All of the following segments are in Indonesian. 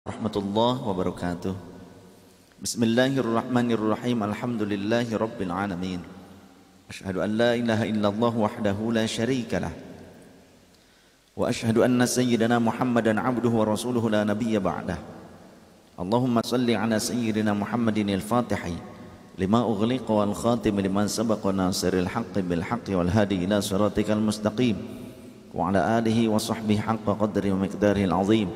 Warahmatullahi wabarakatuh. Bismillahirrahmanirrahim. Alhamdulillahi rabbil alamin. Asyhadu an la ilaha illallah wahdahu la syarika lah. Wa asyhadu anna sayyidina Muhammadan abduhu wa rasuluhu la nabiyya ba'dah. Allahumma salli ala sayyidina Muhammadin al-Fatihi lima ughliqa wal khatim liman sabaqa nasiril haqqi bil haqqi wal hadi ila siratikal mustaqim wa ala alihi wa sahbihi haqqa qadri wa miqdarihi al-azim.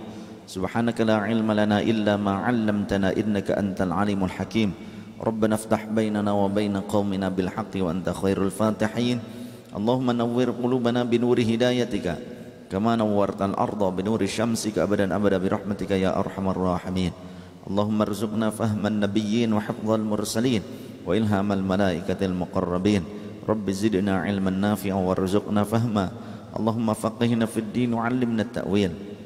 Subhanaka la ilma lana illa ma 'allamtana innaka antal alimul hakim. Rabbana iftah bainana wa baina qaumina bil haqqi wa anta khairul fatihin. Allahumma nawwir qulubana bi nuri hidayatika kama nawwartal arda bi nuri syamsika abadan abada bi rahmatika ya arhamar rahimin. Allahumma arzuqna fahman nabiyyin wa hifdzal mursalin wa ilhamal malaikatil muqarrabin. Rabbi zidna ilman nafi'a warzuqna fahma. Allahumma faqihna fid din wa 'allimna at-ta'wil.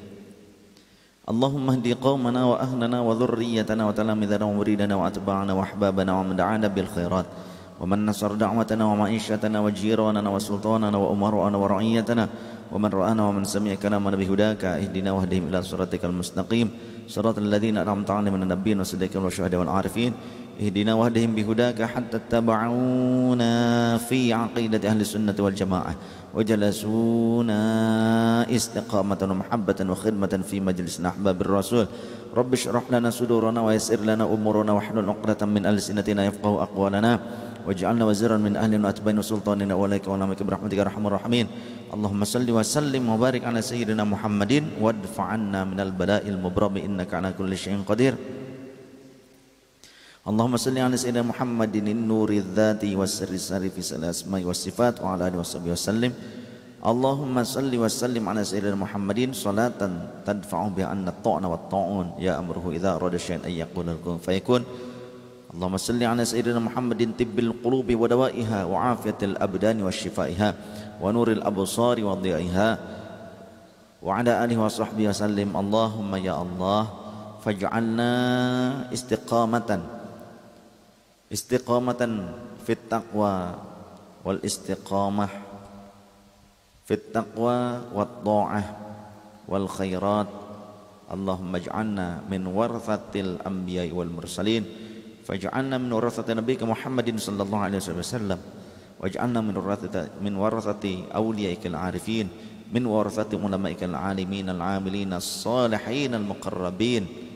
Allahumma hdi qaumana wa ahlana wa dhurriyyatana wa talamidana wa muridana wa atba'ana wa ahbabana wa man da'ana bil khairat wa man nasar da'watana wa ma'ishatana wa jiranana wa sultanana wa umarana wa ra'iyatana wa man ra'ana wa man sami'a kalamana bihudaka ihdina wahdihim ila siratikal mustaqim siratal ladzina an'amta 'alaihim minan nabiyyin wa siddiqin wa syuhada'i wal 'arifin ihdina wahdihim bihudaka hatta taba'una fi 'aqidati ahli sunnati wal jamaah وجلسونا استقامة ومحبة وخدمة في مجلس أحباب الرسول رب اشرح لنا صدورنا ويسر لنا أمورنا واحلل عقدة من ألسنتنا يفقهوا أقوالنا واجعلنا وزيرا من أهل وأتباع سلطاننا وليك ونعمك برحمتك يا أرحم الراحمين اللهم صل وسلم وبارك على سيدنا محمد وادفع عنا من البلاء المبرم إنك على كل شيء قدير Allahumma salli ala sayyidina Muhammadin nuri dzati was-sirri sari fi al-asma'i was-sifat wa ala alihi washabihi wasallim. Allahumma salli wa sallim ala sayyidina Muhammadin salatan tadfa'u biha anna at-ta'na wat-ta'un ya amruhu idza arada syai'an ay yaqula kun fayakun. Allahumma salli ala sayyidina Muhammadin tibbil qulubi wa dawaiha wa afiyatil abdani wa shifaiha wa nuril absari wa dhiaiha wa ala alihi wa sahbihi wasallim. Allahumma ya Allah faj'alna istiqamatan fit taqwa wal istiqamah fit taqwa wat ta'ah wal khairat. Allahumma ij'alna min warathatil anbiya'i wal mursalin faj'alna min warathati nabiyyika Muhammadin sallallahu alaihi wasallam waj'alna min warathati awliyaikal arifin min warathati ulama'ikal alimin al amilin as-salihin al muqarrabin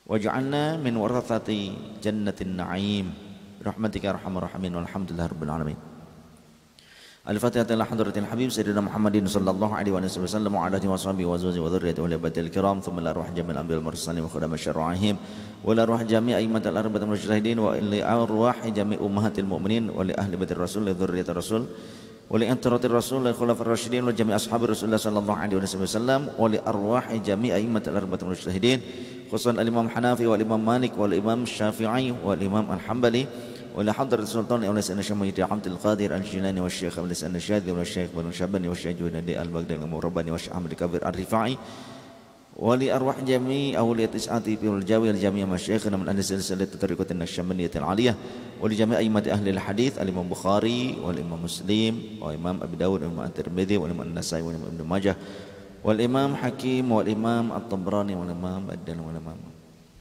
waj'alna min warathati jannatin na'im birahmatika ya arhamar rahimin walhamdulillahi rabbil alamin. Al-Fatihah ila hadratil habib sayyidina Muhammadin sallallahu alaihi wasallam wa ala alihi washabihi wa zawjihi wa dhurriyyatihi wa libatil kiram thumma la ruh jamil anbiya'il mursalin wa khudam syara'ihim wa la ruh jami' a'immatil arba'atil mujtahidin wa li arwah jami' ummahatil mu'minin wa li ahli baitir rasul li dhurriyyatir rasul wa li antaratir rasul li khulafar rasyidin wa jami' ashabi rasulullah sallallahu alaihi wasallam wa li arwah jami' a'immatil arba'atil mujtahidin khususan al-Imam Hanafi wal Imam Malik wal Imam Syafi'i wal Imam Al-Hambali wal Hadrat Sultan wal Sayyid Syamhi Abdul Qadir Al-Jilani wa Syekh Abdul Hasan Al-Syadhi wal Syekh Ibnu Syabani wa Syekh Junadi Al-Baghdadi wal Murabani wa Syekh Ahmad Kabir Ar-Rifai wa li arwah jami' awliyat is'ati fil jawi al-jami' masyayikhna min ahli silsilah tariqatin Nasyabandiyah al-aliyah wa li jami' a'immati ahli al-hadits al-Imam Bukhari wal Imam Muslim wa Imam Abi Dawud wa Imam At-Tirmidzi wa Imam An-Nasa'i wa Imam Ibnu Majah wal Imam Hakim wal Imam At-Tabrani wal Imam Ad-Dan wal Imam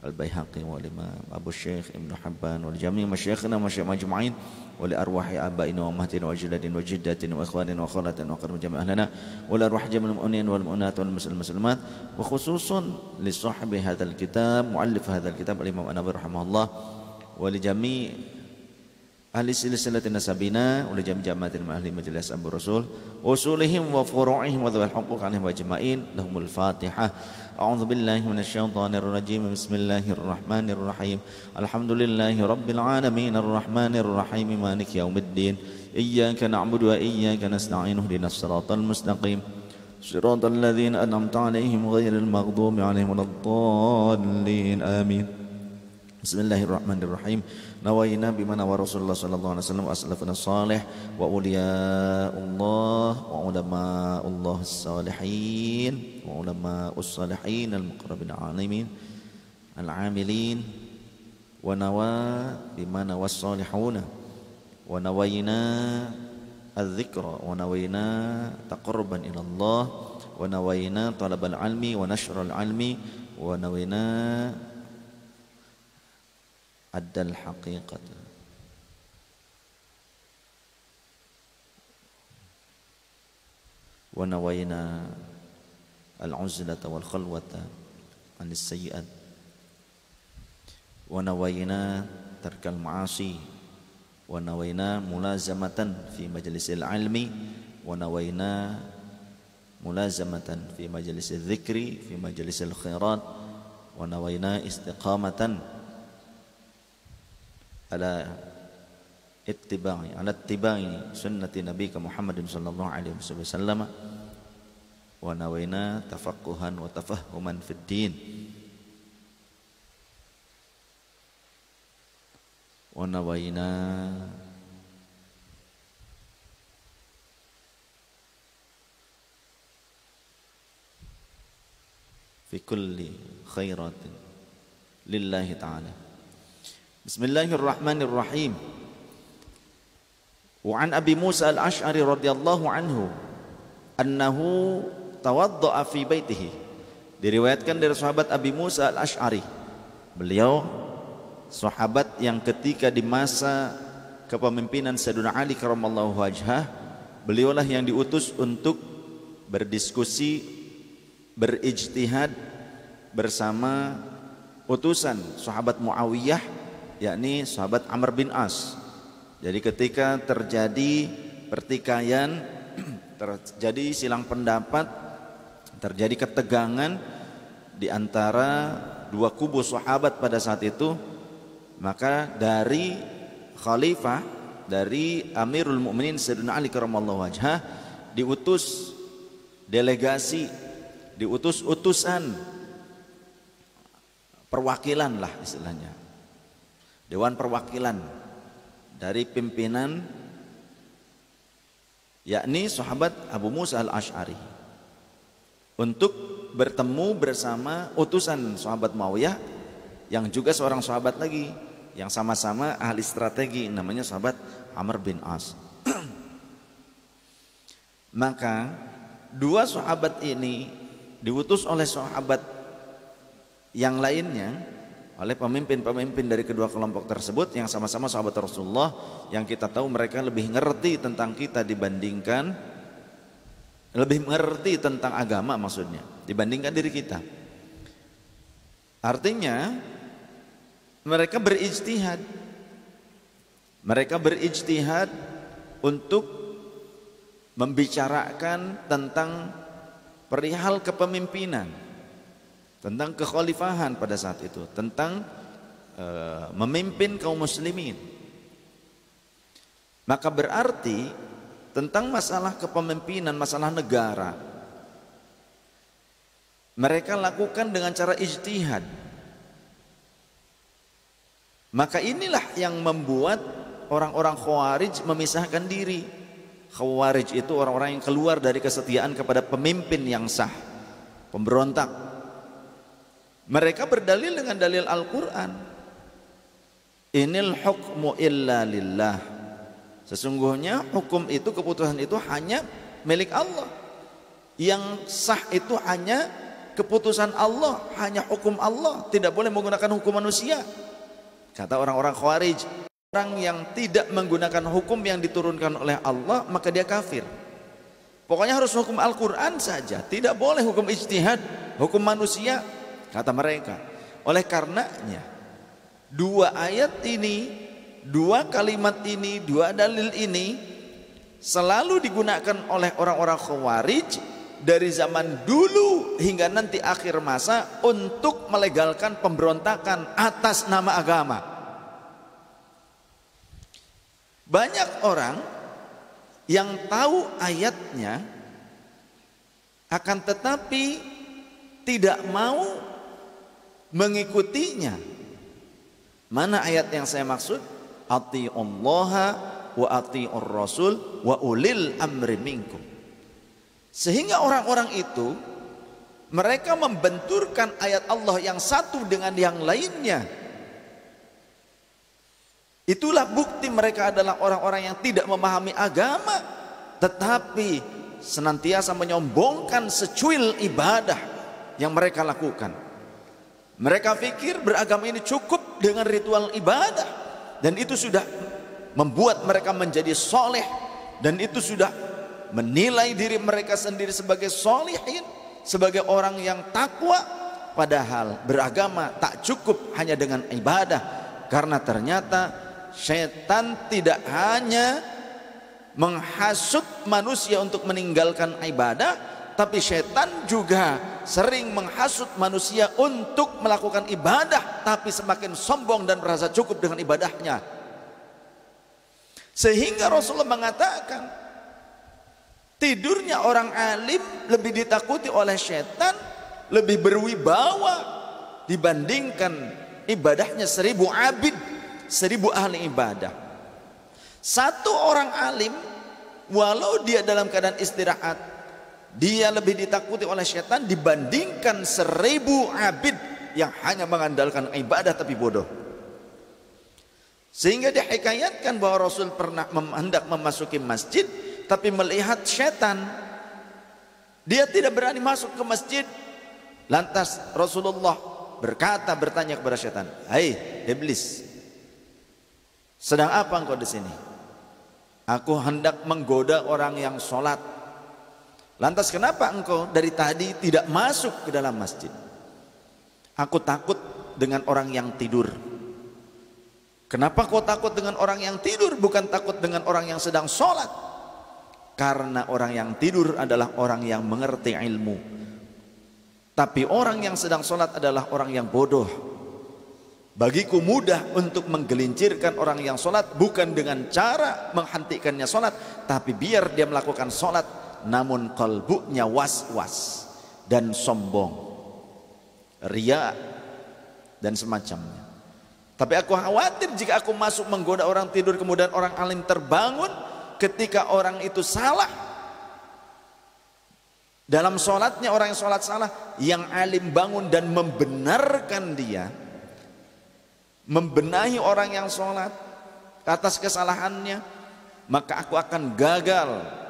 Al-Baihaqi wal Imam Abu Syekh Ibnu Hibban wal jami' masyayikhna masyayikh majma'in wa li arwahi abaina wa ummahatina wa ajdadina wa jiddatina wa ikhwanina wa akhwatina wa qarrab jami' ahlana wa li arwah jami'il mu'minin wal mu'minat wal muslimat wa khususan li sahibi hadzal kitab muallif hadzal kitab al-Imam An-Nawawi rahimahullah wa li jami' ahli silsilatin nasabina wa li jami' jama'atil ahli majlis Abu Rasul usulihim wa furu'ihim wa dzal huquq alaihim ajma'in lahumul Fatihah. A'udzu billahi minasyaitonir rajim. Bismillahir rahmanir rahim. Alhamdulillahi rabbil alamin arrahmanir rahim maliki yaumiddin. Iyyaka na'budu wa iyyaka nasta'in ihdinas siratal mustaqim. Siratal ladzina an'amta 'alaihim ghairil maghdubi 'alaihim waladdallin. Amin. Bismillahirrahmanirrahim. Nawaina bima nawa Rasulullah sallallahu alaihi wasallam aslafuna salih wa uliyaullah wa ulama'ullah as-salihin wa ulama'us salihin al-muqarrabin alimin al-amilin wa nawa bima nawa as-salihuna wa nawaina adz-dzikra wa nawaina taqarruban ila Allah wa nawaina talabal ilmi wa nashral ilmi wa nawaina addal haqiqata wa nawaina al-uzlata wal khalwata anis sayyi'at wa nawaina tarkal ma'asi wa nawaina mulazamatan fi majlisil ilmi wa nawaina mulazamatan fi majlisil dzikri fi majlisil khairat wa nawaina istiqamatan ala ittiba'i sunnati nabiyika Muhammadin sallallahu alaihi wasallam wa nawaina tafaqquhan wa tafahhuman fid din wa nawaina fi kulli khairatin lillahi ta'ala. Bismillahirrahmanirrahim. Wa an Abi Musa al-Ash'ari radhiyallahu anhu annahu tawadda'a fi baitihi. Diriwayatkan dari sahabat Abi Musa al-Ash'ari, beliau sahabat yang ketika di masa kepemimpinan Sayyidina Ali karramallahu wajhah, beliaulah yang diutus untuk berdiskusi, berijtihad bersama utusan sahabat Muawiyah, yakni sahabat Amr bin As. Jadi ketika terjadi pertikaian, terjadi silang pendapat, terjadi ketegangan di antara dua kubu sahabat pada saat itu, maka dari khalifah, dari Amirul Mukminin Sayyidina Ali karramallahu wajhah, diutus delegasi, diutus utusan, perwakilan lah istilahnya, dewan perwakilan dari pimpinan, yakni sahabat Abu Musa al-Ash'ari, untuk bertemu bersama utusan sahabat Muawiyah yang juga seorang sahabat lagi yang sama-sama ahli strategi, namanya sahabat Amr bin As. Maka dua sahabat ini diutus oleh sahabat yang lainnya, oleh pemimpin-pemimpin dari kedua kelompok tersebut yang sama-sama sahabat Rasulullah, yang kita tahu mereka lebih ngerti tentang kita dibandingkan, lebih mengerti tentang agama maksudnya dibandingkan diri kita. Artinya mereka berijtihad, untuk membicarakan tentang perihal kepemimpinan, tentang kekhalifahan pada saat itu, tentang memimpin kaum muslimin. Maka berarti tentang masalah kepemimpinan, masalah negara, mereka lakukan dengan cara ijtihad. Maka inilah yang membuat orang-orang Khawarij memisahkan diri. Khawarij itu orang-orang yang keluar dari kesetiaan kepada pemimpin yang sah, pemberontak. Mereka berdalil dengan dalil Al-Quran, inil hukmu illa lillah. Sesungguhnya hukum itu, keputusan itu hanya milik Allah. Yang sah itu hanya keputusan Allah, hanya hukum Allah, tidak boleh menggunakan hukum manusia. Kata orang-orang Khawarij, orang yang tidak menggunakan hukum yang diturunkan oleh Allah maka dia kafir. Pokoknya harus hukum Al-Quran saja, tidak boleh hukum ijtihad, hukum manusia, kata mereka. Oleh karenanya dua ayat ini, dua kalimat ini, dua dalil ini selalu digunakan oleh orang-orang Khawarij dari zaman dulu hingga nanti akhir masa untuk melegalkan pemberontakan atas nama agama. Banyak orang yang tahu ayatnya akan tetapi tidak mau mengikutinya. Mana ayat yang saya maksud? Atiullaha wa atiur rasul wa ulil amri minkum. Sehingga orang-orang itu mereka membenturkan ayat Allah yang satu dengan yang lainnya. Itulah bukti mereka adalah orang-orang yang tidak memahami agama, tetapi senantiasa menyombongkan secuil ibadah yang mereka lakukan. Mereka pikir beragama ini cukup dengan ritual ibadah, dan itu sudah membuat mereka menjadi soleh, dan itu sudah menilai diri mereka sendiri sebagai solihin, sebagai orang yang takwa. Padahal beragama tak cukup hanya dengan ibadah, karena ternyata setan tidak hanya menghasut manusia untuk meninggalkan ibadah, tapi setan juga sering menghasut manusia untuk melakukan ibadah tapi semakin sombong dan merasa cukup dengan ibadahnya. Sehingga Rasulullah mengatakan tidurnya orang alim lebih ditakuti oleh setan, lebih berwibawa dibandingkan ibadahnya 1000 abid, 1000 ahli ibadah. Satu orang alim walau dia dalam keadaan istirahat, dia lebih ditakuti oleh setan dibandingkan 1000 abid yang hanya mengandalkan ibadah tapi bodoh. Sehingga dihikayatkan bahwa Rasul pernah hendak memasuki masjid tapi melihat setan, dia tidak berani masuk ke masjid. Lantas Rasulullah bertanya kepada setan, "Hai iblis, sedang apa engkau di sini?" "Aku hendak menggoda orang yang sholat." "Lantas kenapa engkau dari tadi tidak masuk ke dalam masjid?" "Aku takut dengan orang yang tidur." "Kenapa kau takut dengan orang yang tidur, bukan takut dengan orang yang sedang sholat?" "Karena orang yang tidur adalah orang yang mengerti ilmu, tapi orang yang sedang sholat adalah orang yang bodoh. Bagiku mudah untuk menggelincirkan orang yang sholat, bukan dengan cara menghentikannya sholat, tapi biar dia melakukan sholat namun kalbunya was-was dan sombong, riya dan semacamnya. Tapi aku khawatir jika aku masuk menggoda orang tidur, kemudian orang alim terbangun ketika orang itu salah dalam sholatnya, orang yang sholat salah, yang alim bangun dan membenarkan dia, membenahi orang yang sholat atas kesalahannya, maka aku akan gagal.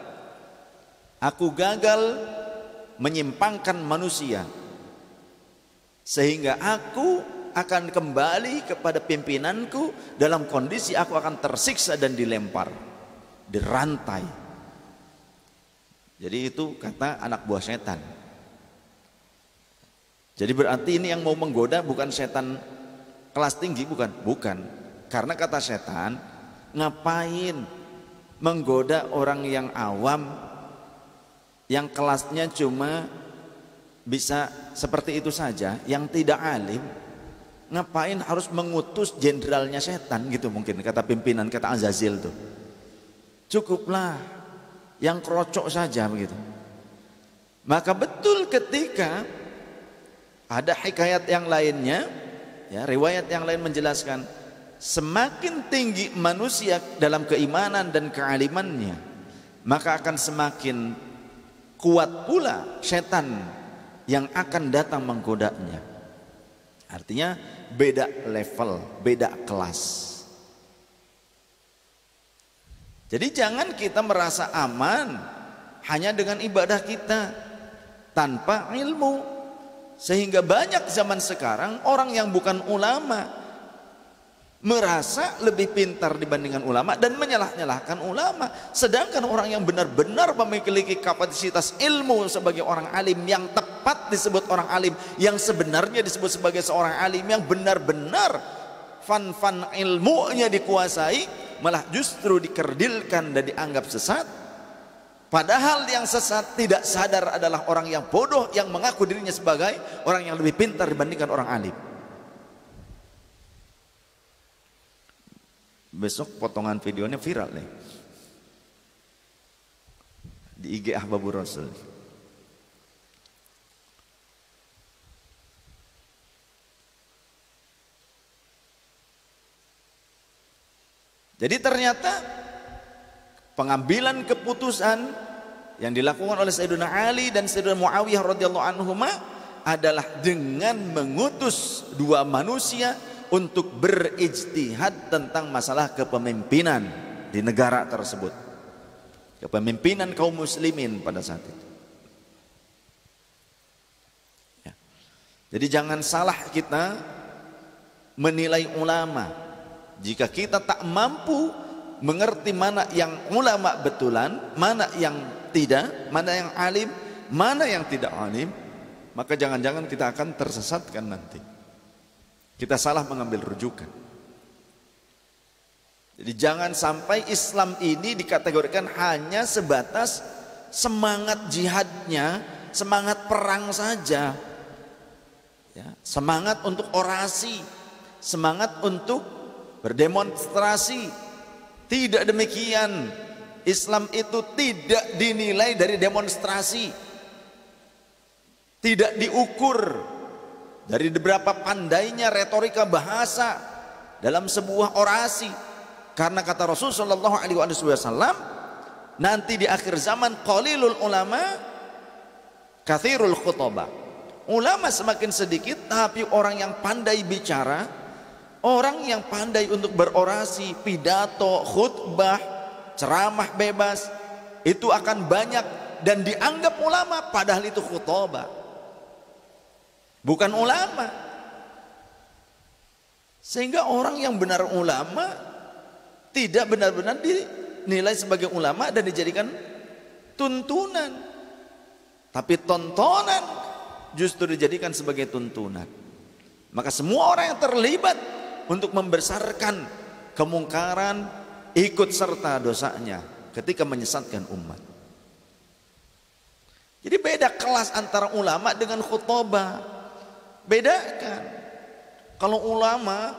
Aku gagal menyimpangkan manusia, sehingga aku akan kembali kepada pimpinanku dalam kondisi aku akan tersiksa dan dilempar, dirantai. Jadi itu kata anak buah setan. Jadi berarti ini yang mau menggoda bukan setan kelas tinggi, bukan. Karena kata setan, ngapain menggoda orang yang awam, yang kelasnya cuma bisa seperti itu saja, yang tidak alim, ngapain harus mengutus jenderalnya setan gitu, mungkin kata pimpinan, kata Azazil tuh. Cukuplah yang kerocok saja begitu. Maka betul ketika ada hikayat yang lainnya, ya, riwayat yang lain menjelaskan, semakin tinggi manusia dalam keimanan dan kealimannya, maka akan semakin kuat pula setan yang akan datang menggodanya. Artinya beda level, beda kelas. Jadi jangan kita merasa aman hanya dengan ibadah kita tanpa ilmu. Sehingga banyak zaman sekarang orang yang bukan ulama merasa lebih pintar dibandingkan ulama dan menyalah-nyalahkan ulama. Sedangkan orang yang benar-benar memiliki kapasitas ilmu sebagai orang alim, yang tepat disebut orang alim, yang sebenarnya disebut sebagai seorang alim, yang benar-benar fan ilmunya dikuasai, malah justru dikerdilkan dan dianggap sesat. Padahal yang sesat tidak sadar adalah orang yang bodoh yang mengaku dirinya sebagai orang yang lebih pintar dibandingkan orang alim. Besok potongan videonya viral nih di IG Ahbabur Rasul. Jadi ternyata pengambilan keputusan yang dilakukan oleh Sayyidina Ali dan Sayyidina Muawiyah radhiyallahu anhuma adalah dengan mengutus dua manusia untuk berijtihad tentang masalah kepemimpinan di negara tersebut, kepemimpinan kaum muslimin pada saat itu. Ya. Jadi jangan salah kita menilai ulama. Jika kita tak mampu mengerti mana yang ulama betulan, mana yang tidak, mana yang alim, mana yang tidak alim, maka jangan-jangan kita akan tersesatkan nanti. Kita salah mengambil rujukan. Jadi jangan sampai Islam ini dikategorikan hanya sebatas semangat jihadnya, semangat perang saja. Ya, semangat untuk orasi, semangat untuk berdemonstrasi. Tidak demikian. Islam itu tidak dinilai dari demonstrasi, tidak diukur dari berapa pandainya retorika bahasa dalam sebuah orasi. Karena kata Rasulullah SAW, nanti di akhir zaman qalilul ulama kathirul khutbah. Ulama semakin sedikit, tapi orang yang pandai bicara, orang yang pandai untuk berorasi, pidato, khutbah, ceramah bebas, itu akan banyak dan dianggap ulama, padahal itu khutbah, bukan ulama. Sehingga orang yang benar ulama tidak benar-benar dinilai sebagai ulama dan dijadikan tuntunan, tapi tontonan justru dijadikan sebagai tuntunan. Maka semua orang yang terlibat untuk membesarkan kemungkaran ikut serta dosanya ketika menyesatkan umat. Jadi beda kelas antara ulama dengan khutbah. Bedakan. Kalau ulama,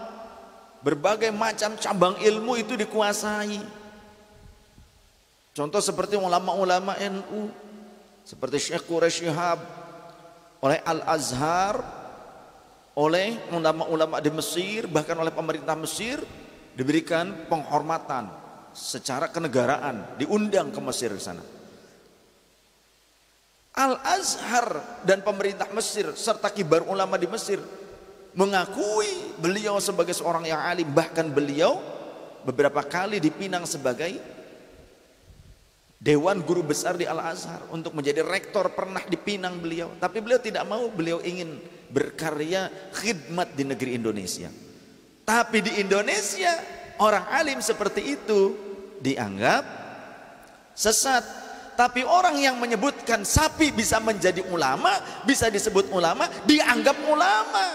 berbagai macam cabang ilmu itu dikuasai. Contoh seperti ulama-ulama NU, seperti Syekh Quraish Shihab, oleh Al-Azhar, oleh ulama-ulama di Mesir, bahkan oleh pemerintah Mesir diberikan penghormatan secara kenegaraan, diundang ke Mesir di sana. Al-Azhar dan pemerintah Mesir serta kibar ulama di Mesir mengakui beliau sebagai seorang yang alim, bahkan beliau beberapa kali dipinang sebagai Dewan Guru Besar di Al-Azhar, untuk menjadi rektor pernah dipinang beliau, tapi beliau tidak mau. Beliau ingin berkarya khidmat di negeri Indonesia. Tapi di Indonesia orang alim seperti itu dianggap sesat. Tapi orang yang menyebutkan sapi bisa menjadi ulama, bisa disebut ulama, dianggap ulama.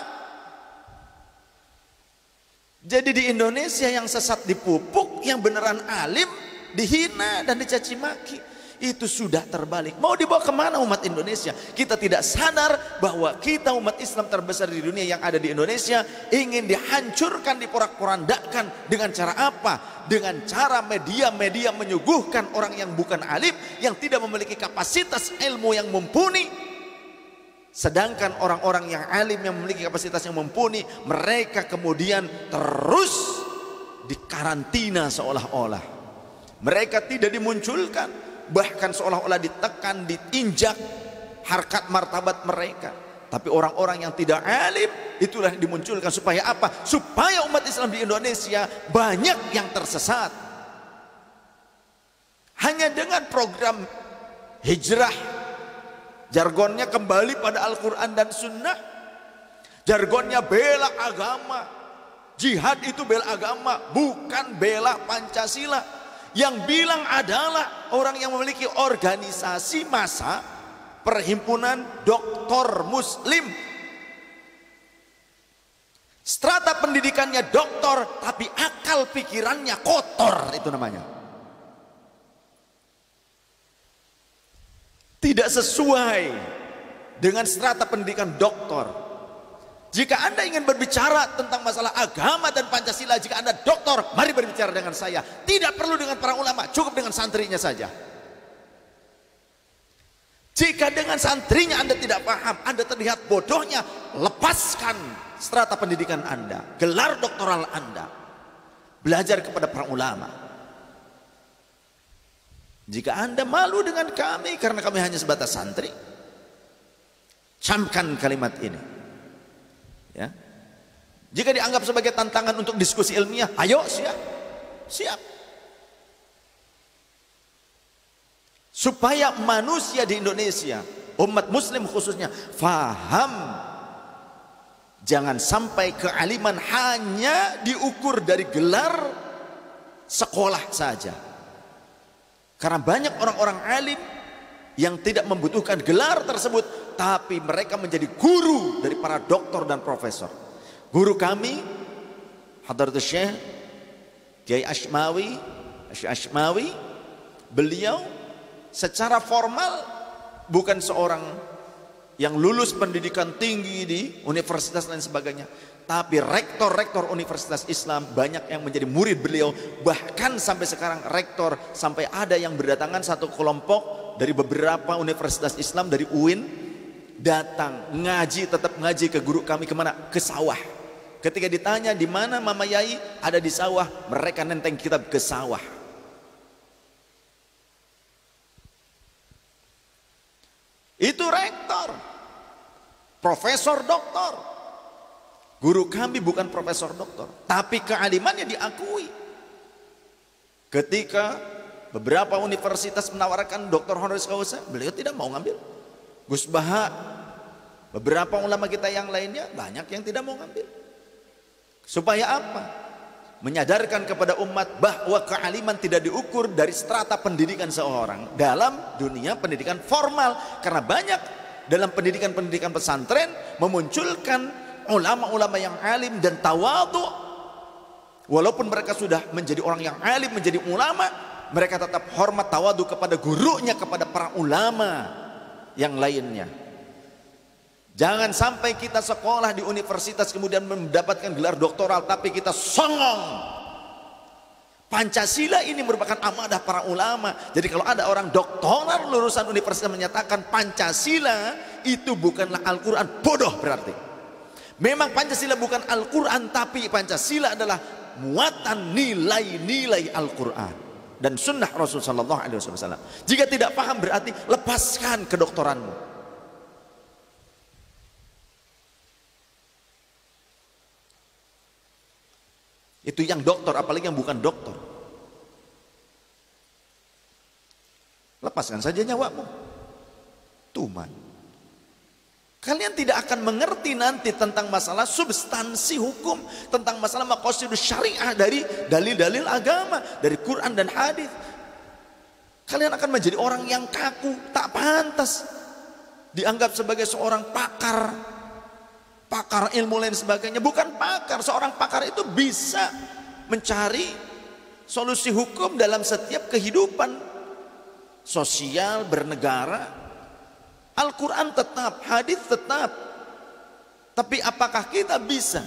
Jadi di Indonesia yang sesat dipupuk, yang beneran alim dihina dan dicaci maki. Itu sudah terbalik. Mau dibawa kemana umat Indonesia? Kita tidak sadar bahwa kita umat Islam terbesar di dunia yang ada di Indonesia ingin dihancurkan, diporak-porandakan. Dengan cara apa? Dengan cara media-media menyuguhkan orang yang bukan alim, yang tidak memiliki kapasitas ilmu yang mumpuni. Sedangkan orang-orang yang alim, yang memiliki kapasitas yang mumpuni, mereka kemudian terus dikarantina seolah-olah. Mereka tidak dimunculkan, bahkan seolah-olah ditekan, diinjak harkat martabat mereka. Tapi orang-orang yang tidak alim itulah yang dimunculkan. Supaya apa? Supaya umat Islam di Indonesia banyak yang tersesat. Hanya dengan program hijrah, jargonnya kembali pada Al-Quran dan Sunnah, jargonnya bela agama, jihad itu bela agama, bukan bela Pancasila. Yang bilang adalah orang yang memiliki organisasi massa, Perhimpunan Doktor Muslim, strata pendidikannya doktor, tapi akal pikirannya kotor, itu namanya. Tidak sesuai dengan strata pendidikan doktor. Jika Anda ingin berbicara tentang masalah agama dan Pancasila, jika Anda doktor, mari berbicara dengan saya. Tidak perlu dengan para ulama, cukup dengan santrinya saja. Jika dengan santrinya Anda tidak paham, Anda terlihat bodohnya, lepaskan strata pendidikan Anda, gelar doktoral Anda, belajar kepada para ulama. Jika Anda malu dengan kami karena kami hanya sebatas santri, camkan kalimat ini. Ya. Jika dianggap sebagai tantangan untuk diskusi ilmiah, ayo siap. Supaya manusia di Indonesia, umat muslim khususnya, faham Jangan sampai kealiman hanya diukur dari gelar sekolah saja. Karena banyak orang-orang alim yang tidak membutuhkan gelar tersebut, tapi mereka menjadi guru dari para doktor dan profesor. Guru kami Hadratus Syekh Kiai Ashmawi, beliau secara formal bukan seorang yang lulus pendidikan tinggi di universitas dan sebagainya, tapi rektor-rektor universitas Islam banyak yang menjadi murid beliau. Bahkan sampai sekarang rektor, sampai ada yang berdatangan satu kelompok dari beberapa universitas Islam dari UIN datang ngaji, tetap ngaji ke guru kami. Kemana? Ke sawah. Ketika ditanya di mana Mama Yai, ada di sawah, mereka nenteng kitab ke sawah. Itu rektor, profesor, doktor. Guru kami bukan profesor doktor, tapi kealimannya diakui. Ketika beberapa universitas menawarkan doktor honoris causa, beliau tidak mau ngambil. Gus Baha, beberapa ulama kita yang lainnya banyak yang tidak mau ngambil. Supaya apa? Menyadarkan kepada umat bahwa kealiman tidak diukur dari strata pendidikan seorang dalam dunia pendidikan formal. Karena banyak dalam pendidikan-pendidikan pesantren memunculkan ulama-ulama yang alim dan tawadhu. Walaupun mereka sudah menjadi orang yang alim, menjadi ulama, mereka tetap hormat tawadhu kepada gurunya, kepada para ulama yang lainnya. Jangan sampai kita sekolah di universitas kemudian mendapatkan gelar doktoral tapi kita songong. Pancasila ini merupakan amanah para ulama. Jadi kalau ada orang doktoral lulusan universitas menyatakan Pancasila itu bukanlah Al-Quran, bodoh berarti. Memang Pancasila bukan Al-Quran, tapi Pancasila adalah muatan nilai-nilai Al-Quran dan sunnah Rasulullah SAW. Jika tidak paham berarti lepaskan kedoktoranmu. Itu yang doktor, apalagi yang bukan doktor. Lepaskan saja nyawamu. Tuman. Kalian tidak akan mengerti nanti tentang masalah substansi hukum, tentang masalah maqasidus syariah dari dalil-dalil agama, dari Quran dan hadis. Kalian akan menjadi orang yang kaku, tak pantas dianggap sebagai seorang pakar ilmu lain sebagainya. Bukan pakar. Seorang pakar itu bisa mencari solusi hukum dalam setiap kehidupan sosial, bernegara. Al-Quran tetap, hadis tetap. Tapi apakah kita bisa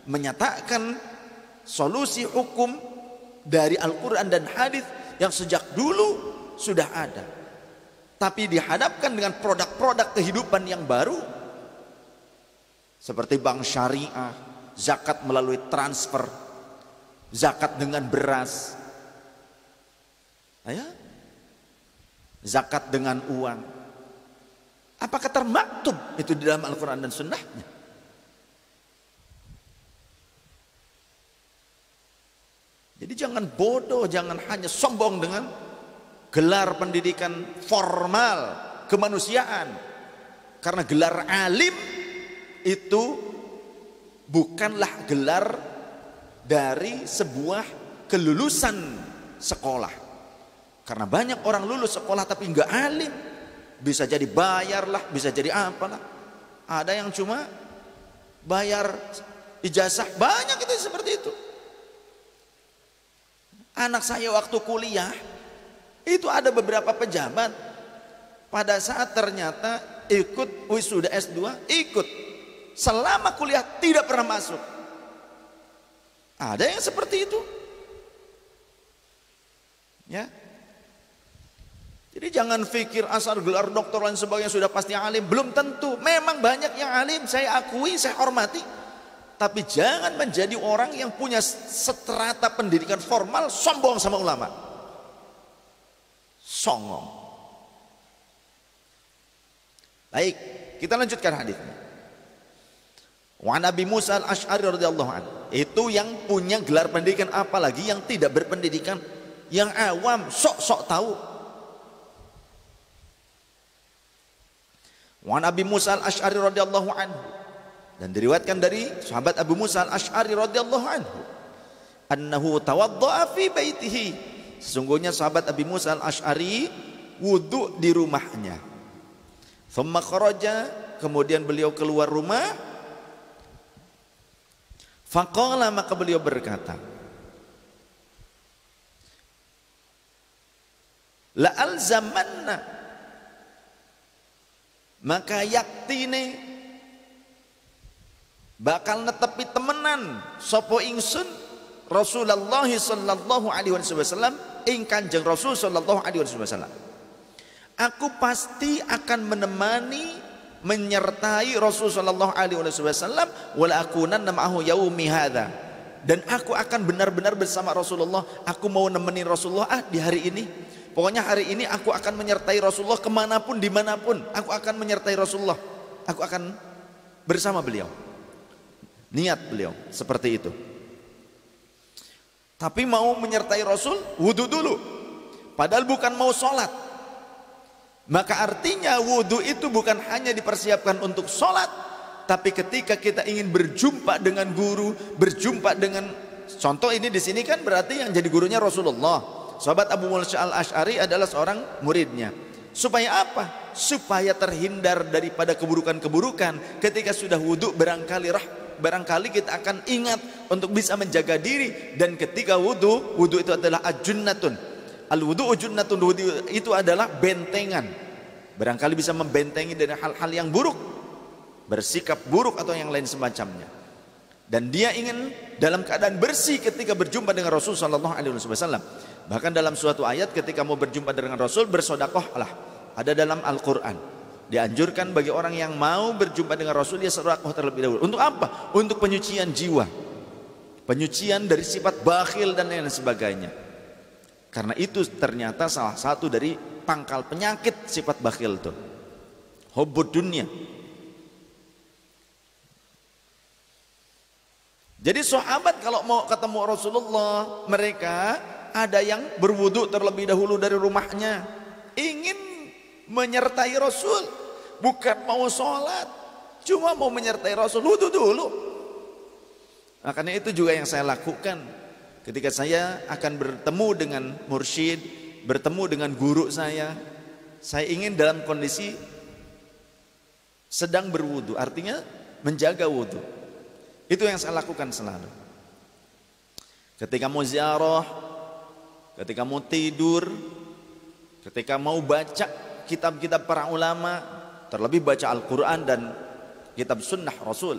menyatakan solusi hukum dari Al-Quran dan hadis yang sejak dulu sudah ada, tapi dihadapkan dengan produk-produk kehidupan yang baru seperti bank syariah, zakat melalui transfer, zakat dengan beras, zakat dengan uang. Apakah termaktub itu di dalam Al-Quran dan Sunnahnya? Jadi jangan bodoh, jangan hanya sombong dengan gelar pendidikan formal kemanusiaan. Karena gelar alim itu bukanlah gelar dari sebuah kelulusan sekolah. Karena banyak orang lulus sekolah tapi enggak alim. Bisa jadi bayar lah, bisa jadi apalah. Ada yang cuma bayar ijazah, banyak itu seperti itu. Anak saya waktu kuliah itu ada beberapa pejabat pada saat ternyata ikut wisuda S2, ikut selama kuliah tidak pernah masuk. Ada yang seperti itu. Ya. Jadi jangan pikir asal gelar doktor dan sebagainya sudah pasti alim. Belum tentu. Memang banyak yang alim, saya akui, saya hormati. Tapi jangan menjadi orang yang punya strata pendidikan formal sombong sama ulama. Songong. Baik, kita lanjutkan hadisnya. Wa Nabi Musa al-Ash'ari radhiyallahu anhu. Itu yang punya gelar pendidikan, apalagi yang tidak berpendidikan, yang awam, sok-sok tahu. Wa Nabi Musa al-Ash'ari radhiyallahu anhu Dan diriwayatkan dari sahabat Abu Musa al-Asy'ari radhiyallahu anhu, annahu tawadda'a fi baitihi. Sesungguhnya sahabat Abu Musa al-Asy'ari wudu di rumahnya. Thumma kharaja, kemudian beliau keluar rumah. Faqala, maka beliau berkata, la alzamanna, maka yaktine bakal netepi temenan sapa ingsun Rasulullah sallallahu alaihi wasallam ing Kanjeng Rasul sallallahu alaihi wasallam. Aku pasti akan menemani, menyertai Rasul sallallahu alaihi wasallam, wala akunanna ma'ahu yaumi hadza, dan aku akan benar-benar bersama Rasulullah. Aku mau nemenin Rasulullah di hari ini. Pokoknya hari ini aku akan menyertai Rasulullah kemanapun, dimanapun. Aku akan menyertai Rasulullah. Aku akan bersama beliau. Niat beliau seperti itu. Tapi mau menyertai Rasul, wudu dulu. Padahal bukan mau sholat. Maka artinya wudu itu bukan hanya dipersiapkan untuk sholat, tapi ketika kita ingin berjumpa dengan guru, berjumpa dengan, contoh ini di sini kan berarti yang jadi gurunya Rasulullah. Sahabat Abu Musa al-Asy'ari adalah seorang muridnya. Supaya apa? Supaya terhindar daripada keburukan-keburukan. Ketika sudah wudu, barangkali kita akan ingat untuk bisa menjaga diri. Dan ketika wudu itu adalah ajunnatun. Al-wudu junnatun, wudu itu adalah bentengan. Barangkali bisa membentengi dari hal-hal yang buruk, bersikap buruk atau yang lain semacamnya. Dan dia ingin dalam keadaan bersih ketika berjumpa dengan Rasul sallallahu alaihi wasallam. Bahkan dalam suatu ayat ketika mau berjumpa dengan Rasul, bersedekahlah. Ada dalam Al-Qur'an. Dianjurkan bagi orang yang mau berjumpa dengan Rasul, dia sedekah terlebih dahulu. Untuk apa? Untuk penyucian jiwa. Penyucian dari sifat bakhil dan lain sebagainya. Karena itu ternyata salah satu dari pangkal penyakit sifat bakhil itu, hubbud dunya. Jadi sahabat kalau mau ketemu Rasulullah, mereka ada yang berwudu terlebih dahulu dari rumahnya, ingin menyertai Rasul, bukan mau sholat, cuma mau menyertai Rasul, wudu dulu. Makanya itu juga yang saya lakukan ketika saya akan bertemu dengan mursyid, bertemu dengan guru saya ingin dalam kondisi sedang berwudu, artinya menjaga wudu. Itu yang saya lakukan selalu. Ketika mau ziarah, ketika mau tidur, ketika mau baca kitab-kitab para ulama, terlebih baca Al-Quran dan kitab sunnah Rasul.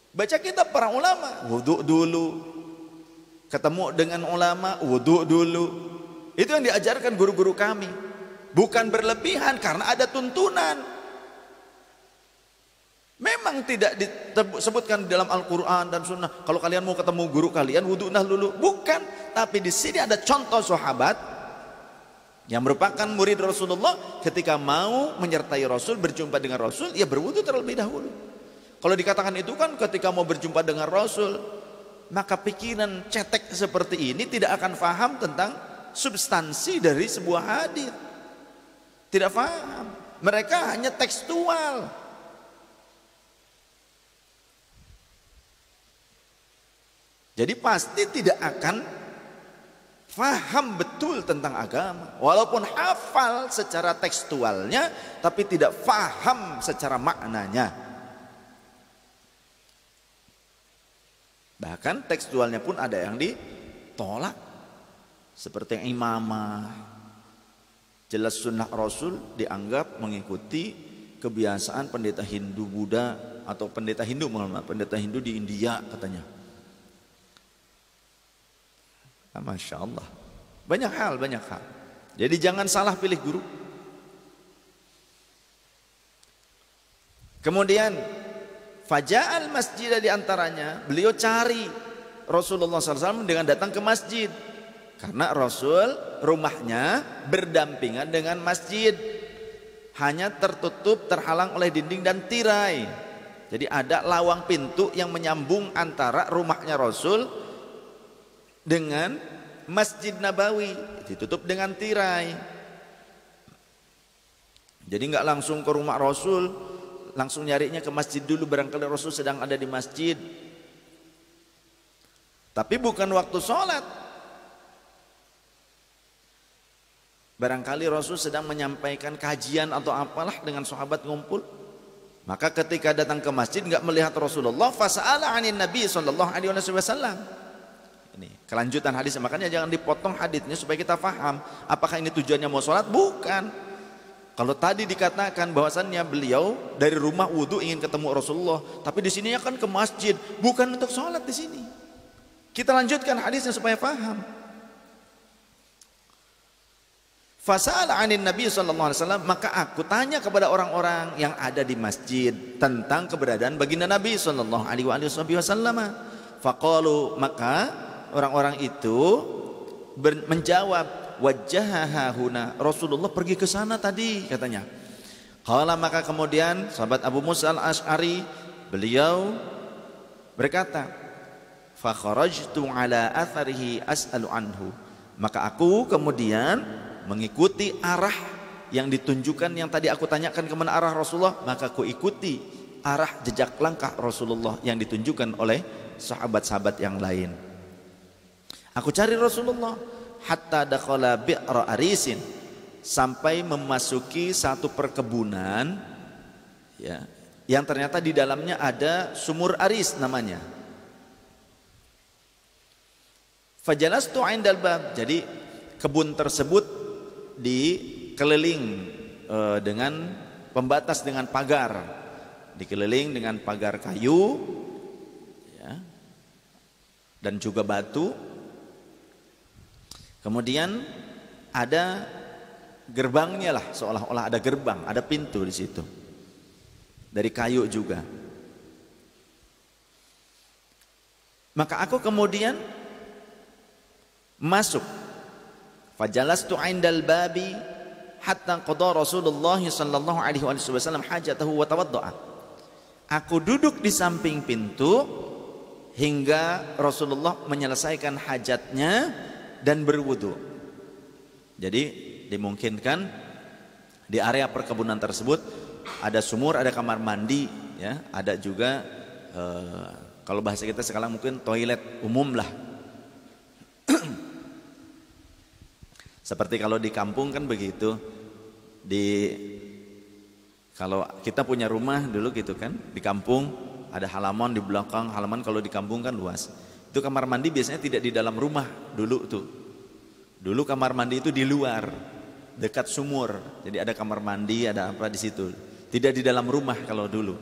Baca kitab para ulama, wudu dulu. Ketemu dengan ulama, wudu dulu. Itu yang diajarkan guru-guru kami. Bukan berlebihan karena ada tuntunan. Memang tidak disebutkan dalam Al-Quran dan Sunnah, kalau kalian mau ketemu guru kalian, wudu'nah dulu. Bukan. Tapi di sini ada contoh sahabat yang merupakan murid Rasulullah, ketika mau menyertai Rasul, berjumpa dengan Rasul, ya berwudu terlebih dahulu. Kalau dikatakan itu kan ketika mau berjumpa dengan Rasul, maka pikiran cetek seperti ini tidak akan faham tentang substansi dari sebuah hadis. Tidak faham. Mereka hanya tekstual. Jadi pasti tidak akan faham betul tentang agama. Walaupun hafal secara tekstualnya, tapi tidak faham secara maknanya. Bahkan tekstualnya pun ada yang ditolak. Seperti yang imamah. Jelas sunnah Rasul dianggap mengikuti kebiasaan pendeta Hindu Buddha, atau pendeta Hindu di India katanya. Masya Allah, banyak hal. Jadi jangan salah pilih guru. Kemudian faja'al masjid, diantaranya beliau cari Rasulullah SAW dengan datang ke masjid, karena Rasul rumahnya berdampingan dengan masjid, hanya tertutup, terhalang oleh dinding dan tirai. Jadi ada lawang pintu yang menyambung antara rumahnya Rasul dengan Masjid Nabawi, ditutup dengan tirai. Jadi nggak langsung ke rumah Rasul, langsung nyarinya ke masjid dulu, barangkali Rasul sedang ada di masjid. Tapi bukan waktu sholat. Barangkali Rasul sedang menyampaikan kajian atau apalah dengan sahabat ngumpul. Maka ketika datang ke masjid nggak melihat Rasulullah, fasa'ala 'anin Nabi sallallahu alaihi wasallam. Ini kelanjutan hadis, makanya jangan dipotong hadisnya supaya kita paham apakah ini tujuannya mau sholat, bukan. Kalau tadi dikatakan bahwasannya beliau dari rumah wudhu ingin ketemu Rasulullah, tapi di sini kan ke masjid, bukan untuk sholat di sini. Kita lanjutkan hadisnya supaya paham. Fasa'ala 'anin Nabi sallallahu alaihi wasallam, maka aku tanya kepada orang-orang yang ada di masjid tentang keberadaan baginda Nabi sallallahu alaihi wasallam. Faqalu, maka orang-orang itu menjawab, wajhaha huna, Rasulullah pergi ke sana tadi katanya. Qala, maka kemudian sahabat Abu Musa al-Asy'ari beliau berkata, fa kharajtu ala atharihi as'alu anhu, maka aku kemudian mengikuti arah yang ditunjukkan yang tadi aku tanyakan kemana arah Rasulullah, maka aku ikuti arah jejak langkah Rasulullah yang ditunjukkan oleh sahabat-sahabat yang lain. Aku cari Rasulullah hatta dakhala bi'ra arisin, sampai memasuki satu perkebunan ya, yang ternyata di dalamnya ada sumur aris namanya. Fajalastu 'indal bab, jadi kebun tersebut dikeliling dengan pembatas dengan pagar, dikeliling dengan pagar kayu ya, dan juga batu. Kemudian ada gerbangnya lah, seolah-olah ada gerbang, ada pintu di situ dari kayu juga. Maka aku kemudian masuk. Fajalastu 'indal babi hatta qada Rasulullah sallallahu alaihi wasallam hajatahu wa tawaddaa. Aku duduk di samping pintu hingga Rasulullah menyelesaikan hajatnya dan berwudu. Jadi dimungkinkan di area perkebunan tersebut ada sumur, ada kamar mandi ya, ada juga kalau bahasa kita sekarang mungkin toilet umum lah. Seperti kalau di kampung kan begitu, kalau kita punya rumah dulu gitu kan, di kampung ada halaman di belakang, halaman kalau di kampung kan luas. Itu kamar mandi biasanya tidak di dalam rumah dulu tuh. Dulu kamar mandi itu di luar, dekat sumur. Jadi ada kamar mandi, ada apa di situ. Tidak di dalam rumah kalau dulu.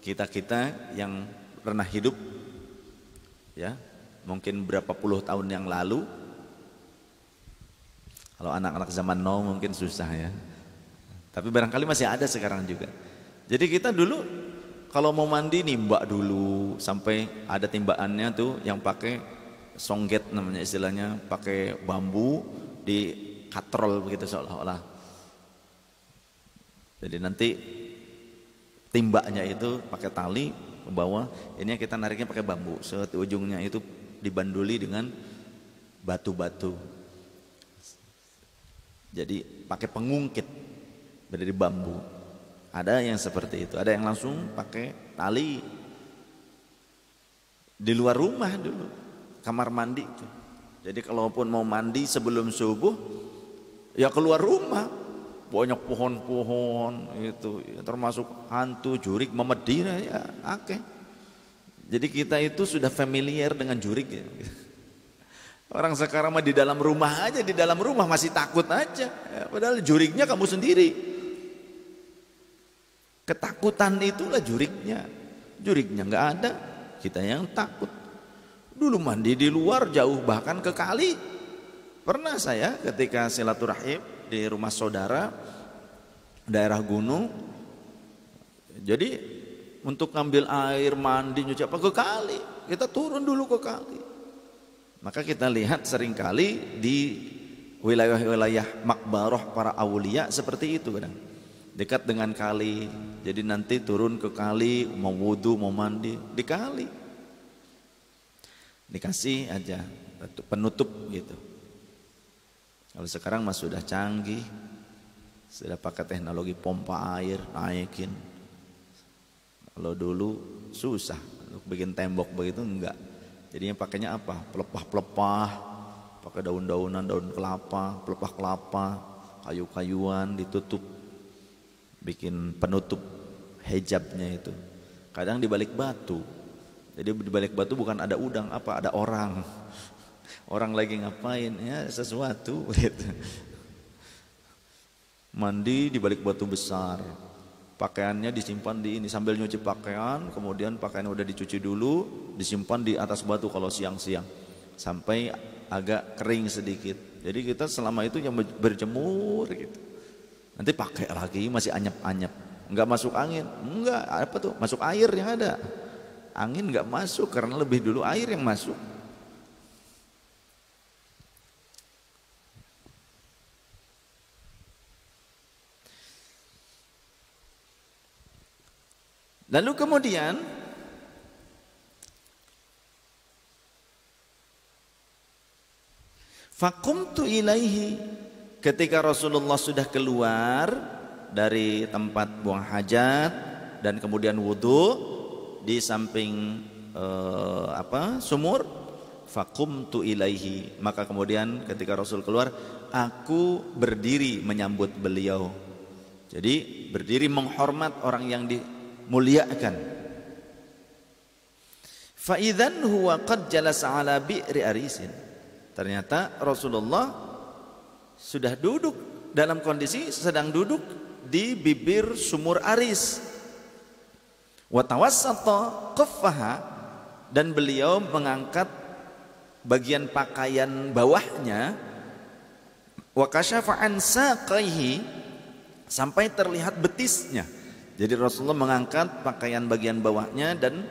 Kita yang pernah hidup ya, mungkin berapa puluh tahun yang lalu. Kalau anak-anak zaman now mungkin susah ya. Tapi barangkali masih ada sekarang juga. Jadi kita dulu kalau mau mandi nimbak dulu sampai ada timbakannya tuh yang pakai songget namanya istilahnya, pakai bambu di katrol begitu seolah-olah. Jadi nanti timbaknya itu pakai tali ke bawah, ini kita nariknya pakai bambu. Ujungnya itu dibanduli dengan batu-batu. Jadi pakai pengungkit dari bambu. Ada yang seperti itu, ada yang langsung pakai tali. Di luar rumah dulu, kamar mandi itu. Jadi kalaupun mau mandi sebelum subuh, ya keluar rumah. Banyak pohon-pohon itu, ya, termasuk hantu, jurik, memedih ya, oke. Jadi kita itu sudah familiar dengan jurik ya. Orang sekarang mah di dalam rumah aja, di dalam rumah masih takut aja. Ya, padahal juriknya kamu sendiri. Ketakutan itulah juriknya. Juriknya nggak ada, kita yang takut. Dulu mandi di luar jauh, bahkan ke kali. Pernah saya ketika silaturahim di rumah saudara daerah gunung. Jadi untuk ngambil air mandi nyuci apa ke kali, kita turun dulu ke kali. Maka kita lihat seringkali di wilayah-wilayah makbarah para aulia seperti itu kadang. Dekat dengan kali, jadi nanti turun ke kali, mau wudu, mau mandi, di kali. Dikasih aja penutup gitu. Kalau sekarang mas sudah canggih, sudah pakai teknologi pompa air, naikin. Kalau dulu susah bikin tembok begitu, enggak. Jadinya pakainya apa? Pelepah-pelepah, pakai daun-daunan, daun kelapa, pelepah kelapa, kayu-kayuan ditutup, bikin penutup hijabnya itu. Kadang di balik batu. Jadi di balik batu bukan ada udang, apa? Ada orang. Orang lagi ngapain? Ya sesuatu gitu. Mandi di balik batu besar. Pakaiannya disimpan di ini sambil nyuci pakaian, kemudian pakaian udah dicuci dulu, disimpan di atas batu kalau siang-siang sampai agak kering sedikit. Jadi kita selama itu yang berjemur gitu. Nanti pakai lagi masih anyep-anyep. Enggak masuk angin. Enggak, apa tuh? Masuk air yang ada. Angin enggak masuk karena lebih dulu air yang masuk. Lalu kemudian faqumtu ilaihi, ketika Rasulullah sudah keluar dari tempat buang hajat dan kemudian wudu di samping sumur, faqumtu ilaihi, maka kemudian ketika Rasul keluar aku berdiri menyambut beliau. Jadi berdiri menghormat orang yang dimuliakan. Fa idzan huwa qad jalasa ala bi'ri arisin. Ternyata Rasulullah sudah duduk dalam kondisi sedang duduk di bibir sumur Aris. Wa tawassata qaffaha, dan beliau mengangkat bagian pakaian bawahnya, wa kashafa an saqaihi, sampai terlihat betisnya. Jadi Rasulullah mengangkat pakaian bagian bawahnya dan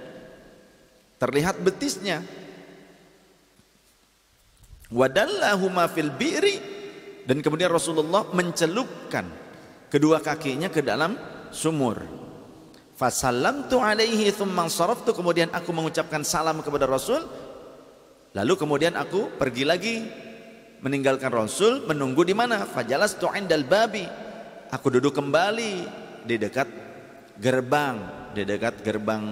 terlihat betisnya. Wadallahuma fil bi'ri, dan kemudian Rasulullah mencelupkan kedua kakinya ke dalam sumur. Fasallamtu alaihi thumma saraftu, kemudian aku mengucapkan salam kepada Rasul, lalu kemudian aku pergi lagi meninggalkan Rasul, menunggu di mana? Fajalastu indal babi, aku duduk kembali di dekat gerbang,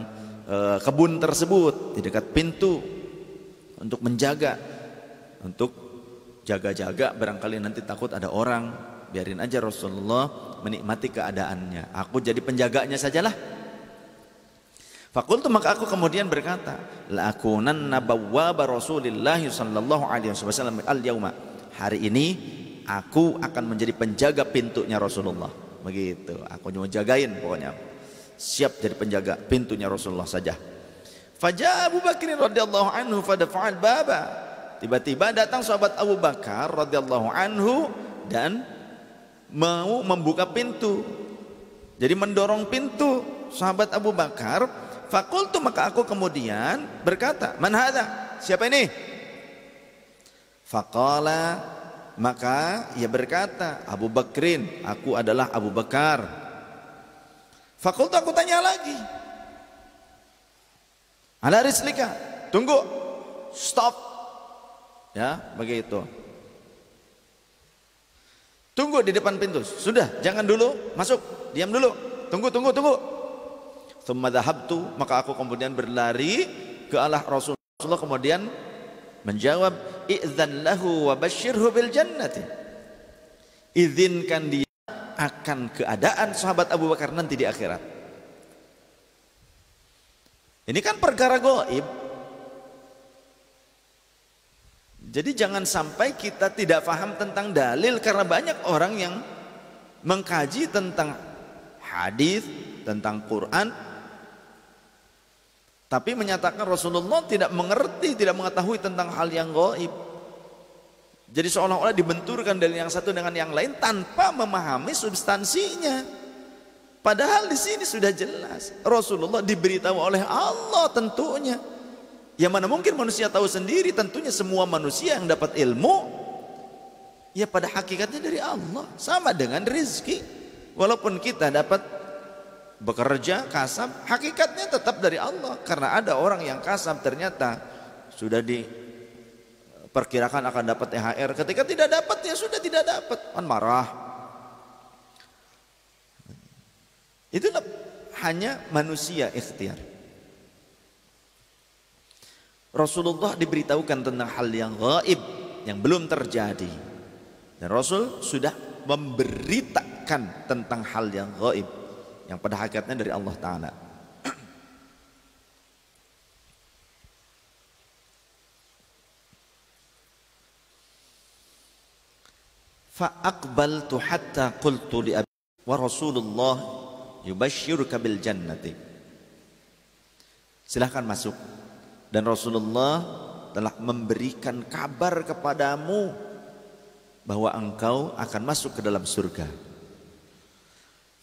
kebun tersebut, di dekat pintu, untuk menjaga, untuk jaga-jaga, barangkali nanti takut ada orang. Biarin aja Rasulullah menikmati keadaannya, aku jadi penjaganya sajalah. Fakultu, maka aku kemudian berkata, la akunanna bawwaba Rasulillah sallallahu alaihi wasallam al-yauma, hari ini aku akan menjadi penjaga pintunya Rasulullah. Begitu, aku mau jagain, pokoknya siap jadi penjaga pintunya Rasulullah saja. Faja Abu Bakr radhiyallahu anhu fadafa'al baba, tiba-tiba datang sahabat Abu Bakar radhiyallahu anhu dan mau membuka pintu, jadi mendorong pintu sahabat Abu Bakar. Fakultu, maka aku kemudian berkata, man hadha, siapa ini? Faqala, maka ia berkata, Abu Bakrin, aku adalah Abu Bakar. Fakultu, aku tanya lagi, ala rislika, tunggu, stop, ya begitu, tunggu di depan pintu, sudah, jangan dulu masuk, diam dulu, tunggu. Thumma dhahabtu, maka aku kemudian berlari ke arah Rasulullah, kemudian menjawab, idzan lahu wa basyirhu bil jannati, izinkan dia akan keadaan sahabat Abu Bakar nanti di akhirat. Ini kan perkara gaib. Jadi jangan sampai kita tidak paham tentang dalil, karena banyak orang yang mengkaji tentang hadis, tentang Quran, tapi menyatakan Rasulullah tidak mengerti, tidak mengetahui tentang hal yang gaib. Jadi seolah-olah dibenturkan dari yang satu dengan yang lain tanpa memahami substansinya. Padahal di sini sudah jelas, Rasulullah diberitahu oleh Allah tentunya. Yang mana mungkin manusia tahu sendiri, tentunya semua manusia yang dapat ilmu, ya pada hakikatnya dari Allah. Sama dengan rezeki, walaupun kita dapat bekerja kasab, hakikatnya tetap dari Allah. Karena ada orang yang kasab ternyata sudah diperkirakan akan dapat THR, ketika tidak dapat ya sudah tidak dapat, kan marah. Itulah hanya manusia ikhtiar. Rasulullah diberitahukan tentang hal yang gaib, yang belum terjadi, dan Rasul sudah memberitakan tentang hal yang gaib yang pada hakikatnya dari Allah Ta'ala. Fa'aqbaltu hatta qultu li abi wa Rasulullah yubashshiruka bil jannati. Silahkan masuk, dan Rasulullah telah memberikan kabar kepadamu bahwa engkau akan masuk ke dalam surga.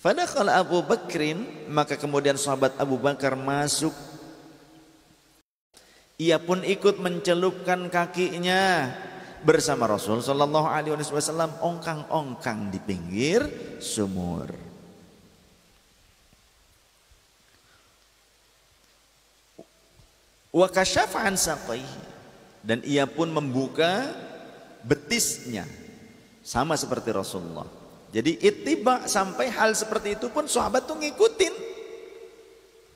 Fadakhala Abu Bakrin, maka kemudian sahabat Abu Bakar masuk. Ia pun ikut mencelupkan kakinya bersama Rasul sallallahu alaihi wasallam ongkang-ongkang di pinggir sumur. Wa kashafa an saqaihi, dan ia pun membuka betisnya sama seperti Rasulullah. Jadi ittiba, sampai hal seperti itu pun sahabat tuh ngikutin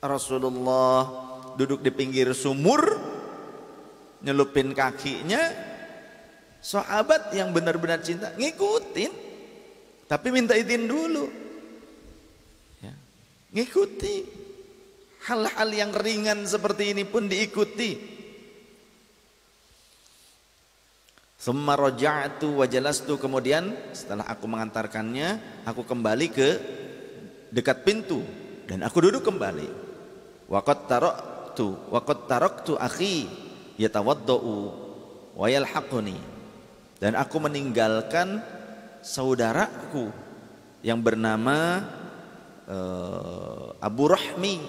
Rasulullah duduk di pinggir sumur nyelupin kakinya. Sahabat yang benar-benar cinta ngikutin, tapi minta izin dulu ya. Ngikuti hal-hal yang ringan seperti ini pun diikuti. Summa raja'tu wa jalastu, kemudian setelah aku mengantarkannya, aku kembali ke dekat pintu dan aku duduk kembali. Wa qad taraktu akhi yatawaddau wa yalhaquni, dan aku meninggalkan saudaraku yang bernama Abu Rahmi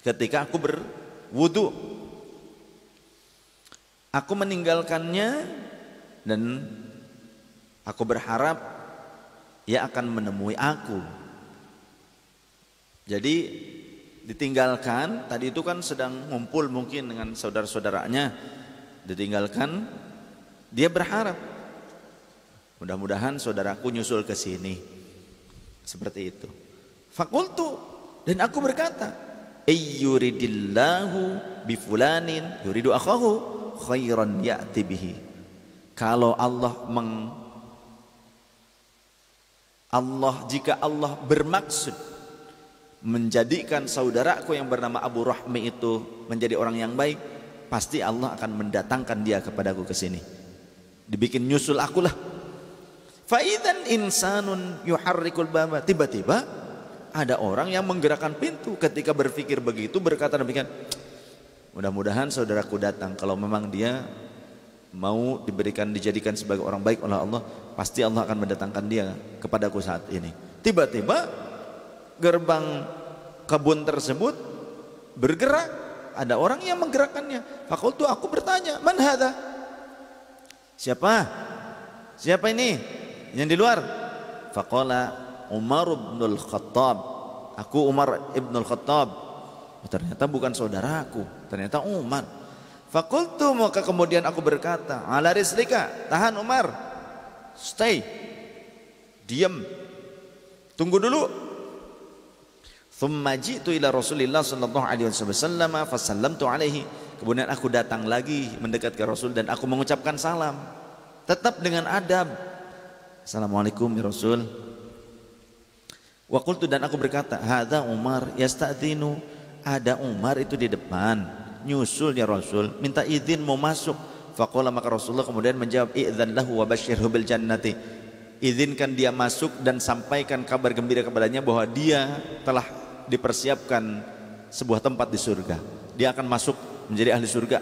ketika aku berwudu. Aku meninggalkannya dan aku berharap ia akan menemui aku. Jadi ditinggalkan, tadi itu kan sedang ngumpul mungkin dengan saudara-saudaranya, ditinggalkan, dia berharap mudah-mudahan saudaraku nyusul ke sini, seperti itu. Fakultu, dan aku berkata, ayyuridillahu bifulanin yuridu akhahu khairan ya'ti bihi. Kalau jika Allah bermaksud menjadikan saudaraku yang bernama Abu Rahmi itu menjadi orang yang baik, pasti Allah akan mendatangkan dia kepadaku ke sini. Dibikin nyusul akulah. Fa idzan insanun yuharrikul baba, tiba-tiba ada orang yang menggerakkan pintu. Ketika berpikir begitu, berkata demikian, mudah-mudahan saudaraku datang. Kalau memang dia mau dijadikan sebagai orang baik oleh Allah, pasti Allah akan mendatangkan dia kepadaku saat ini. Tiba-tiba gerbang kebun tersebut bergerak, ada orang yang menggerakkannya. Fakultu, aku bertanya, man hadza? Siapa ini yang di luar? Faqala Umar ibnul Khattab. Aku Umar ibnul Khattab. Ternyata bukan saudaraku, ternyata Umar. Fakultu, maka kemudian aku berkata, ala rislika, tahan Umar, stay, diam, tunggu dulu. Thumma ji'tu ila Rasulillah sallallahu alaihi wasallam fasallamtu alaihi. Kemudian aku datang lagi mendekat ke Rasul dan aku mengucapkan salam, tetap dengan adab. Assalamualaikum ya Rasul. Wa qultu, dan aku berkata, hadza Umar yasta'dzinu. Ada Umar itu di depan, nyusul ya Rasul, minta izin mau masuk. Faqala, maka Rasulullah kemudian menjawab, idzan lahu wa basyirhu bil jannati. Izinkan dia masuk dan sampaikan kabar gembira kepadanya bahwa dia telah dipersiapkan sebuah tempat di surga. Dia akan masuk menjadi ahli surga.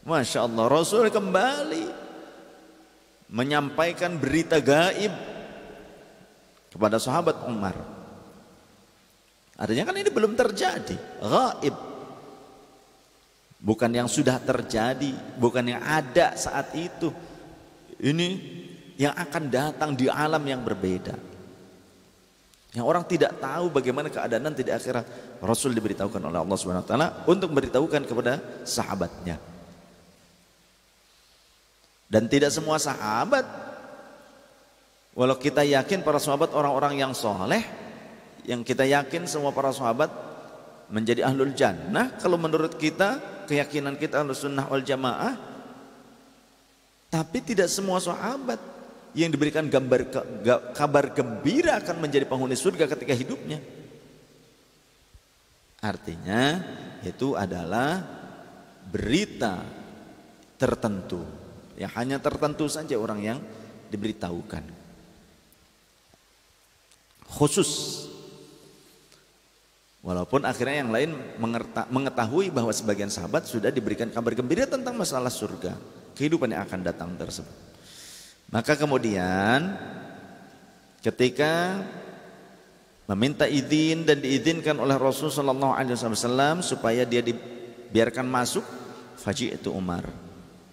Masya Allah, Rasul kembali menyampaikan berita gaib kepada sahabat Umar. Artinya kan ini belum terjadi, gaib, bukan yang sudah terjadi, bukan yang ada saat itu. Ini yang akan datang di alam yang berbeda, yang orang tidak tahu bagaimana keadaan nanti di akhirat. Rasul diberitahukan oleh Allah Subhanahu wa taala untuk memberitahukan kepada sahabatnya. Dan tidak semua sahabat, walau kita yakin para sahabat orang-orang yang soleh, yang kita yakin semua para sahabat menjadi ahlul jannah. Kalau menurut kita, keyakinan kita ahlus sunnah wal jamaah, tapi tidak semua sahabat yang diberikan kabar gembira akan menjadi penghuni surga ketika hidupnya. Artinya itu adalah berita tertentu, yang hanya tertentu saja orang yang diberitahukan. Khusus. Walaupun akhirnya yang lain mengetahui bahwa sebagian sahabat sudah diberikan kabar gembira tentang masalah surga, kehidupan yang akan datang tersebut. Maka kemudian ketika meminta izin dan diizinkan oleh Rasulullah SAW supaya dia dibiarkan masuk, faji'tu Umar,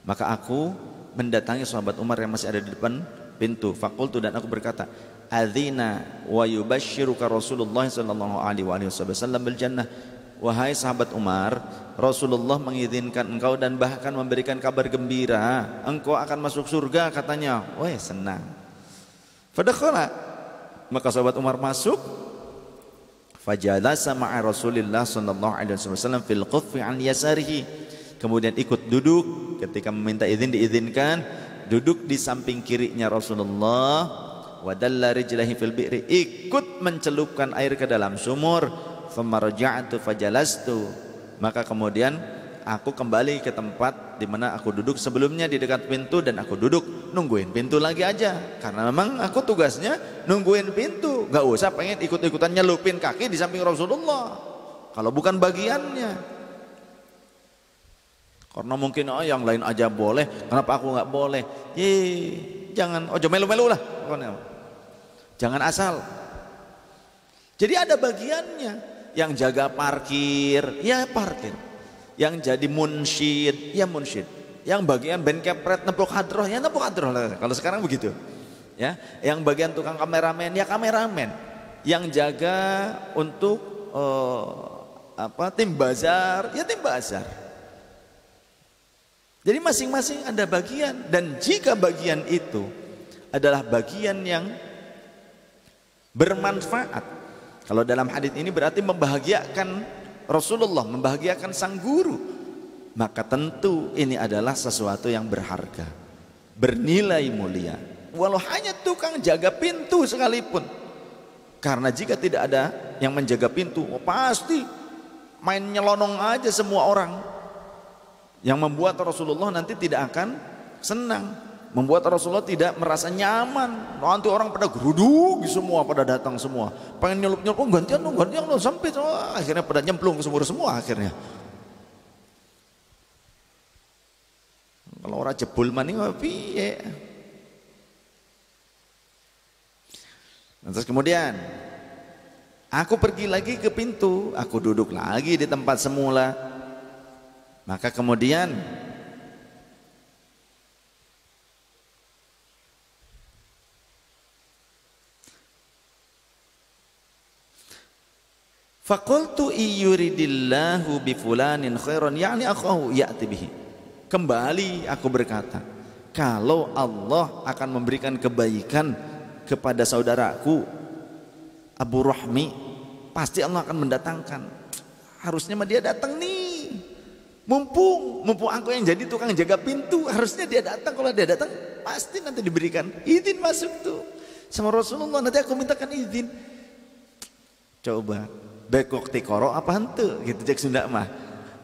maka aku mendatangi sahabat Umar yang masih ada di depan pintu. Faqultu, dan aku berkata, adzina wa yubashshiruka Rasulullah sallallahu alaihi wasallam bil jannah. Wahai sahabat Umar, Rasulullah mengizinkan engkau dan bahkan memberikan kabar gembira, engkau akan masuk surga katanya. Wah, senang. Fadakhala, maka sahabat Umar masuk. Fajalasa ma'a Rasulillah sallallahu alaihi wasallam fil quffi an yasarihi. Kemudian ikut duduk ketika meminta izin diizinkan, duduk di samping kirinya Rasulullah. Wa dalla rijlahi fil bi'ri, ikut mencelupkan air ke dalam sumur. Famarja'tu fajalastu, maka kemudian aku kembali ke tempat di mana aku duduk sebelumnya di dekat pintu, dan aku duduk nungguin pintu lagi aja, karena memang aku tugasnya nungguin pintu, gak usah pengen ikut-ikutan nyelupin kaki di samping Rasulullah kalau bukan bagiannya. Karena mungkin yang lain aja boleh, kenapa aku nggak boleh? Jangan ojo melu-melu lah, jangan asal. Jadi ada bagiannya. Yang jaga parkir, ya parkir. Yang jadi munsyid, ya munsyid. Yang bagian band kepret nepuk hadroh, ya nepuk hadroh lah. Kalau sekarang begitu. Ya, yang bagian tukang kameramen, ya kameramen. Yang jaga untuk tim bazar, ya tim bazar. Jadi masing-masing ada bagian, dan jika bagian itu adalah bagian yang bermanfaat, kalau dalam hadis ini berarti membahagiakan Rasulullah, membahagiakan sang guru, maka tentu ini adalah sesuatu yang berharga, bernilai mulia, walau hanya tukang jaga pintu sekalipun. Karena jika tidak ada yang menjaga pintu, pasti main nyelonong aja semua orang, yang membuat Rasulullah nanti tidak akan senang, membuat Rasulullah tidak merasa nyaman. Nanti orang pada geruduk semua, pada datang semua, pengen nyelup-nyelup, gantian dong, sampai akhirnya pada nyemplung ke sumur semua akhirnya. Kalau orang jebul maning piye. Terus kemudian aku pergi lagi ke pintu, aku duduk lagi di tempat semula. Maka kemudian faqultu iyuridillahu bi fulanin khairan ya'ni akhahu ya'ti bihi. Kembali aku berkata, kalau Allah akan memberikan kebaikan kepada saudaraku Abu Rahmi, pasti Allah akan mendatangkan. Harusnya mah dia datang nih. Mumpung aku yang jadi tukang jaga pintu, harusnya dia datang. Kalau dia datang, pasti nanti diberikan izin masuk tuh sama Rasulullah. Nanti aku mintakan izin. Coba bengkok tikoro apa hente gitu cek Sunda mah.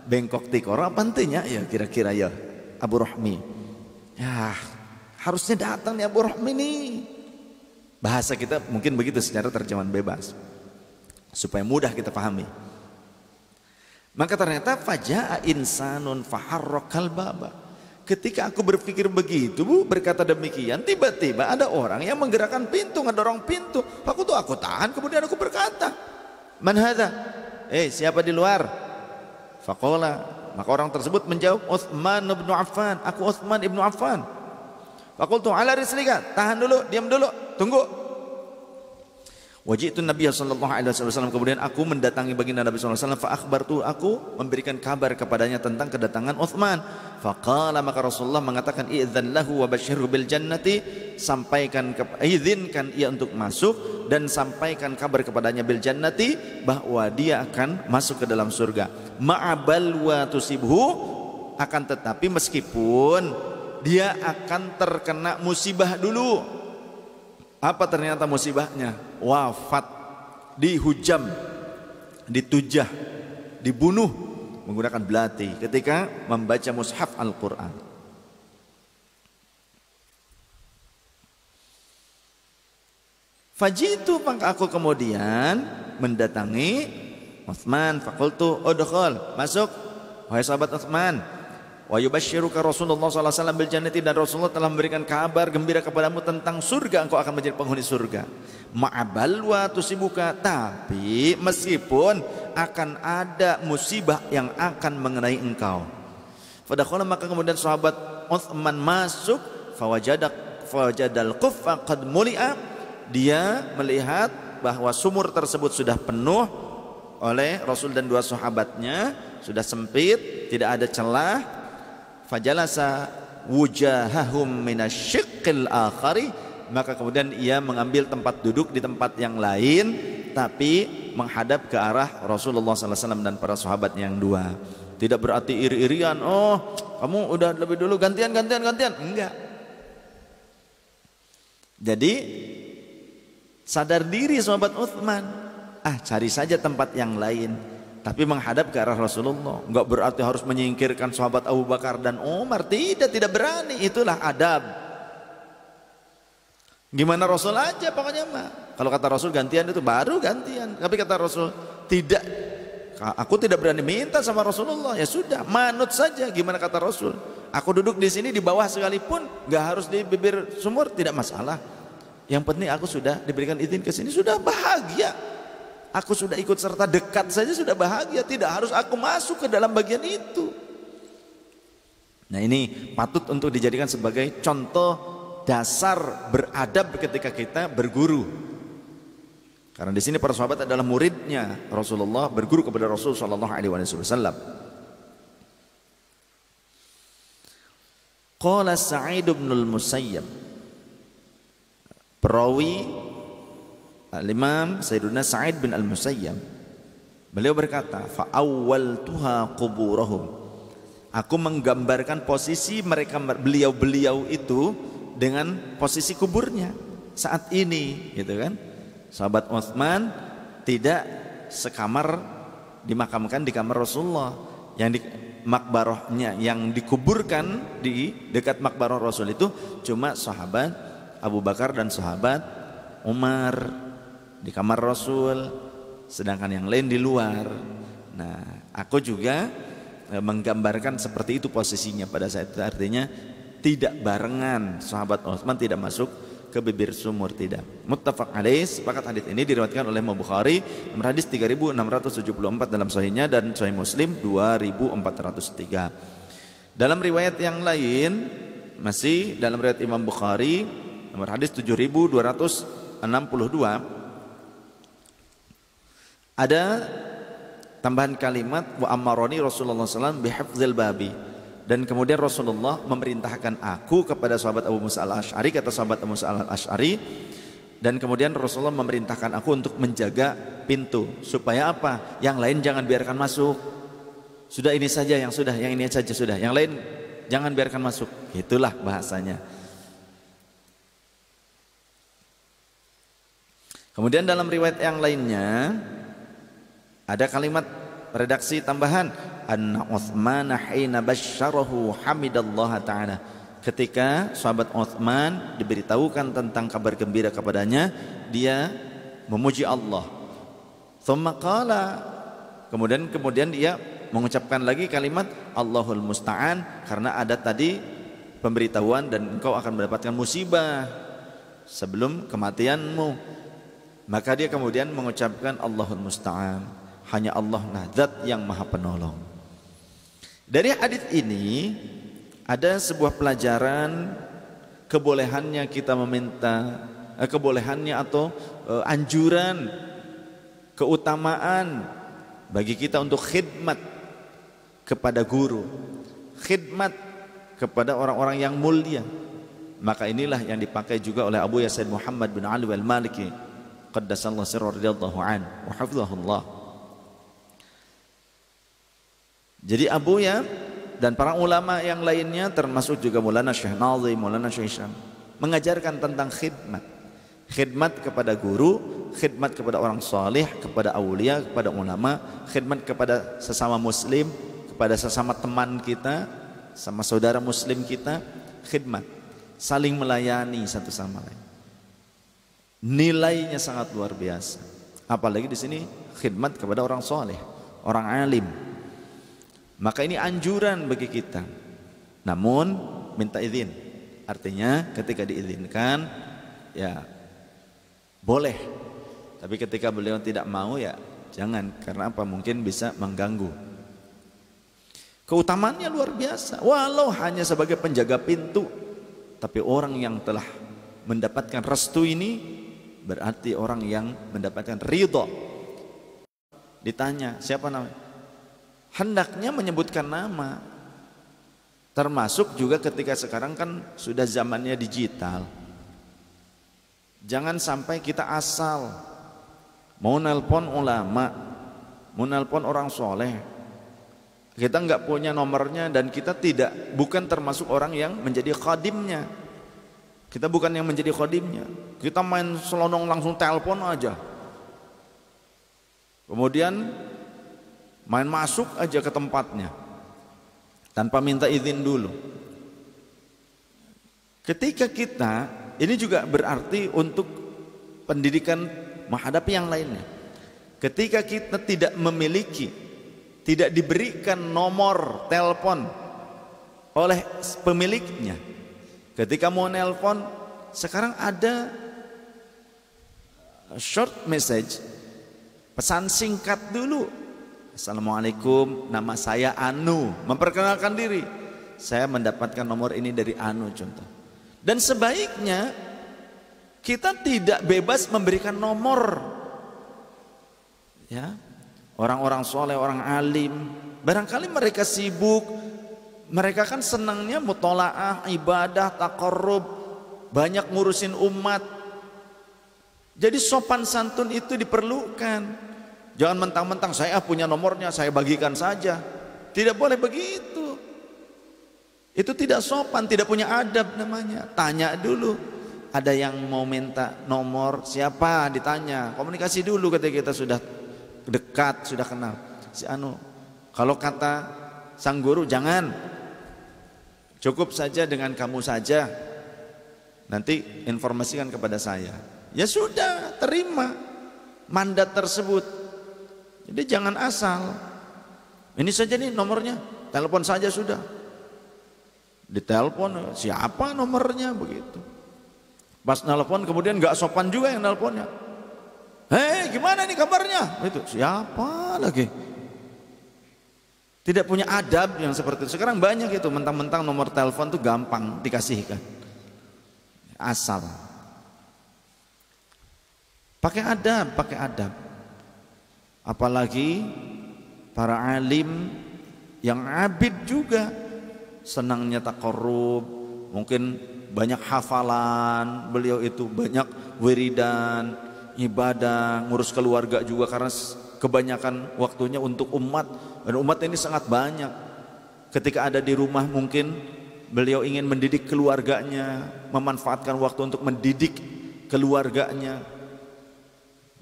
Bengkok tikoro apa hentenya ya kira-kira ya Abu Rahmi. Ya harusnya datang nih Abu Rahmi nih. Bahasa kita mungkin begitu secara terjemahan bebas supaya mudah kita pahami. Maka ternyata faja'a insanun faharrakal baba. Ketika aku berpikir begitu, berkata demikian, tiba-tiba ada orang yang menggerakkan pintu, ngedorong pintu. Aku tahan, kemudian aku berkata, man hadza? Siapa di luar? Faqala, maka orang tersebut menjawab, Utsman bin Affan. Aku Utsman bin Affan. Faqultu ala rislika, tahan dulu, diam dulu, tunggu. Waji'tu Nabi sallallahu alaihi wasallam, kemudian aku mendatangi baginda Nabi sallallahu alaihi wasallam, fa akhbartu, aku memberikan kabar kepadanya tentang kedatangan Utsman. Faqala, maka Rasulullah mengatakan, idzan lahu wa basyirhu bil jannati, sampaikan, izinkan ia untuk masuk dan sampaikan kabar kepadanya bil jannati, bahwa dia akan masuk ke dalam surga. Ma'abal wa tusibhu, akan tetapi meskipun dia akan terkena musibah dulu. Apa ternyata musibahnya? Wafat, dihujam, ditujah, dibunuh menggunakan belati ketika membaca mushaf Al-Quran. Fajitu, maka aku kemudian mendatangi Utsman. Fakultu udkhul, masuk wahai sahabat Utsman. Wa yubashshiruka Rasulullah sallallahu alaihi wasallam bil jannati, dan Rasulullah telah memberikan kabar gembira kepadamu tentang surga, engkau akan menjadi penghuni surga. Ma'abal wa tusibuka, tapi meskipun akan ada musibah yang akan mengenai engkau. Fadakhala, maka kemudian sahabat Utsman masuk, fawajadal quffa qad muli'a, dia melihat bahwa sumur tersebut sudah penuh oleh Rasul dan dua sahabatnya, sudah sempit, tidak ada celah. Fajalasa wujahahum minasyiqqil akhari, maka kemudian ia mengambil tempat duduk di tempat yang lain, tapi menghadap ke arah Rasulullah sallallahu alaihi wasallam dan para sahabat yang dua. Tidak berarti iri-irian, oh kamu udah lebih dulu, gantian, enggak. Jadi sadar diri sahabat Utsman, cari saja tempat yang lain, tapi menghadap ke arah Rasulullah. Enggak berarti harus menyingkirkan sahabat Abu Bakar dan Umar, tidak berani. Itulah adab. Gimana Rasul aja pokoknya mah. Kalau kata Rasul gantian, itu baru gantian. Tapi kata Rasul tidak, aku tidak berani minta sama Rasulullah. Ya sudah, manut saja. Gimana kata Rasul? Aku duduk di sini di bawah sekalipun, enggak harus di bibir sumur, tidak masalah. Yang penting aku sudah diberikan izin ke sini, sudah bahagia. Aku sudah ikut serta dekat saja sudah bahagia, tidak harus aku masuk ke dalam bagian itu. Nah, ini patut untuk dijadikan sebagai contoh dasar beradab ketika kita berguru. Karena di sini para sahabat adalah muridnya Rasulullah, berguru kepada Rasul sallallahu alaihi wasallam. Qala Sa'id bin al-Musayyab, perawi Al-Imam Sayyiduna Sa'id bin Al-Musayyab, beliau berkata, fa awwaltuha quburahum, aku menggambarkan posisi mereka, beliau-beliau itu dengan posisi kuburnya saat ini, gitu kan. Sahabat Utsman tidak sekamar dimakamkan di kamar Rasulullah, yang di makbarahnya, yang dikuburkan di dekat makbarah Rasul itu cuma sahabat Abu Bakar dan sahabat Umar di kamar Rasul, sedangkan yang lain di luar. Nah, aku juga menggambarkan seperti itu posisinya pada saat itu, artinya tidak barengan, sahabat Utsman tidak masuk ke bibir sumur, tidak. Muttafaq alaih, sepakat hadis ini diriwayatkan oleh Imam Bukhari, nomor hadis 3674 dalam sahihnya, dan Sahih Muslim 2403. Dalam riwayat yang lain, masih dalam riwayat Imam Bukhari, nomor hadis 7262, ada tambahan kalimat wa amaroni Rasulullah SAW bihafzil babi, dan kemudian Rasulullah memerintahkan aku kepada sahabat Abu Musa al-Asy'ari, kata sahabat Abu Musa al-Asy'ari, dan kemudian Rasulullah memerintahkan aku untuk menjaga pintu, supaya apa? Yang lain jangan biarkan masuk. Sudah ini saja yang sudah, yang ini saja sudah, yang lain jangan biarkan masuk. Itulah bahasanya. Kemudian dalam riwayat yang lainnya ada kalimat redaksi tambahan, anna Utsman hina basyarahu hamidallaha ta'ala, ketika sahabat Utsman diberitahukan tentang kabar gembira kepadanya, dia memuji Allah. Tsumma qala, kemudian dia mengucapkan lagi kalimat Allahul musta'an, karena ada tadi pemberitahuan dan engkau akan mendapatkan musibah sebelum kematianmu. Maka dia kemudian mengucapkan Allahul musta'an, hanya Allah lah zat yang maha penolong. Dari hadis ini ada sebuah pelajaran kebolehannya kita meminta, kebolehannya atau anjuran, keutamaan bagi kita untuk khidmat kepada guru, khidmat kepada orang-orang yang mulia. Maka inilah yang dipakai juga oleh Abu Yasin Muhammad bin Ali al-Maliki qaddasallahu sirra radhiyallahu an wa hafizahullah. Jadi Abuya dan para ulama yang lainnya termasuk juga Maulana Syekh Nazim, Maulana Syekh Hisham mengajarkan tentang khidmat. Khidmat kepada guru, khidmat kepada orang saleh, kepada aulia, kepada ulama, khidmat kepada sesama muslim, kepada sesama teman kita, sama saudara muslim kita, khidmat. Saling melayani satu sama lain. Nilainya sangat luar biasa. Apalagi di sini khidmat kepada orang saleh, orang alim. Maka ini anjuran bagi kita. Namun minta izin. Artinya ketika diizinkan ya boleh. Tapi ketika beliau tidak mau ya jangan, karena apa? Mungkin bisa mengganggu. Keutamaannya luar biasa. Walau hanya sebagai penjaga pintu, tapi orang yang telah mendapatkan restu ini berarti orang yang mendapatkan ridho. Ditanya siapa namanya? Hendaknya menyebutkan nama. Termasuk juga ketika sekarang kan sudah zamannya digital. Jangan sampai kita asal mau nelpon ulama, mau nelpon orang soleh, kita nggak punya nomornya dan kita bukan termasuk orang yang menjadi khadimnya. Kita bukan yang menjadi khadimnya. Kita main selonong langsung telepon aja. Kemudian main masuk aja ke tempatnya tanpa minta izin dulu. Ketika kita, ini juga berarti untuk pendidikan menghadapi yang lainnya. Ketika kita tidak memiliki, tidak diberikan nomor telepon oleh pemiliknya, ketika mau nelpon, sekarang ada short message, pesan singkat dulu. Assalamualaikum, nama saya Anu, memperkenalkan diri. Saya mendapatkan nomor ini dari Anu, contoh. Dan sebaiknya kita tidak bebas memberikan nomor. Ya, orang-orang soleh, orang alim, barangkali mereka sibuk, mereka kan senangnya mutolaah, ibadah, taqarrub, banyak ngurusin umat. Jadi sopan santun itu diperlukan. Jangan mentang-mentang saya punya nomornya, saya bagikan saja. Tidak boleh begitu. Itu tidak sopan, tidak punya adab namanya. Tanya dulu. Ada yang mau minta nomor siapa, ditanya. Komunikasi dulu ketika kita sudah dekat, sudah kenal. Si Anu, kalau kata sang guru jangan, cukup saja dengan kamu saja. Nanti informasikan kepada saya. Ya sudah, terima mandat tersebut. Jadi jangan asal. Ini saja nih nomornya, telepon saja sudah. Ditelepon, siapa nomornya, begitu. Pas nelpon kemudian nggak sopan juga yang nelponnya. Hei, gimana nih kabarnya? Itu siapa lagi? Tidak punya adab yang seperti itu. Sekarang banyak itu, mentang-mentang nomor telepon tuh gampang dikasihkan. Asal. Pakai adab, pakai adab. Apalagi para alim yang abid juga, senangnya taqarrub, mungkin banyak hafalan, beliau itu banyak wiridan, ibadah, ngurus keluarga juga karena kebanyakan waktunya untuk umat, dan umat ini sangat banyak. Ketika ada di rumah mungkin beliau ingin mendidik keluarganya, memanfaatkan waktu untuk mendidik keluarganya,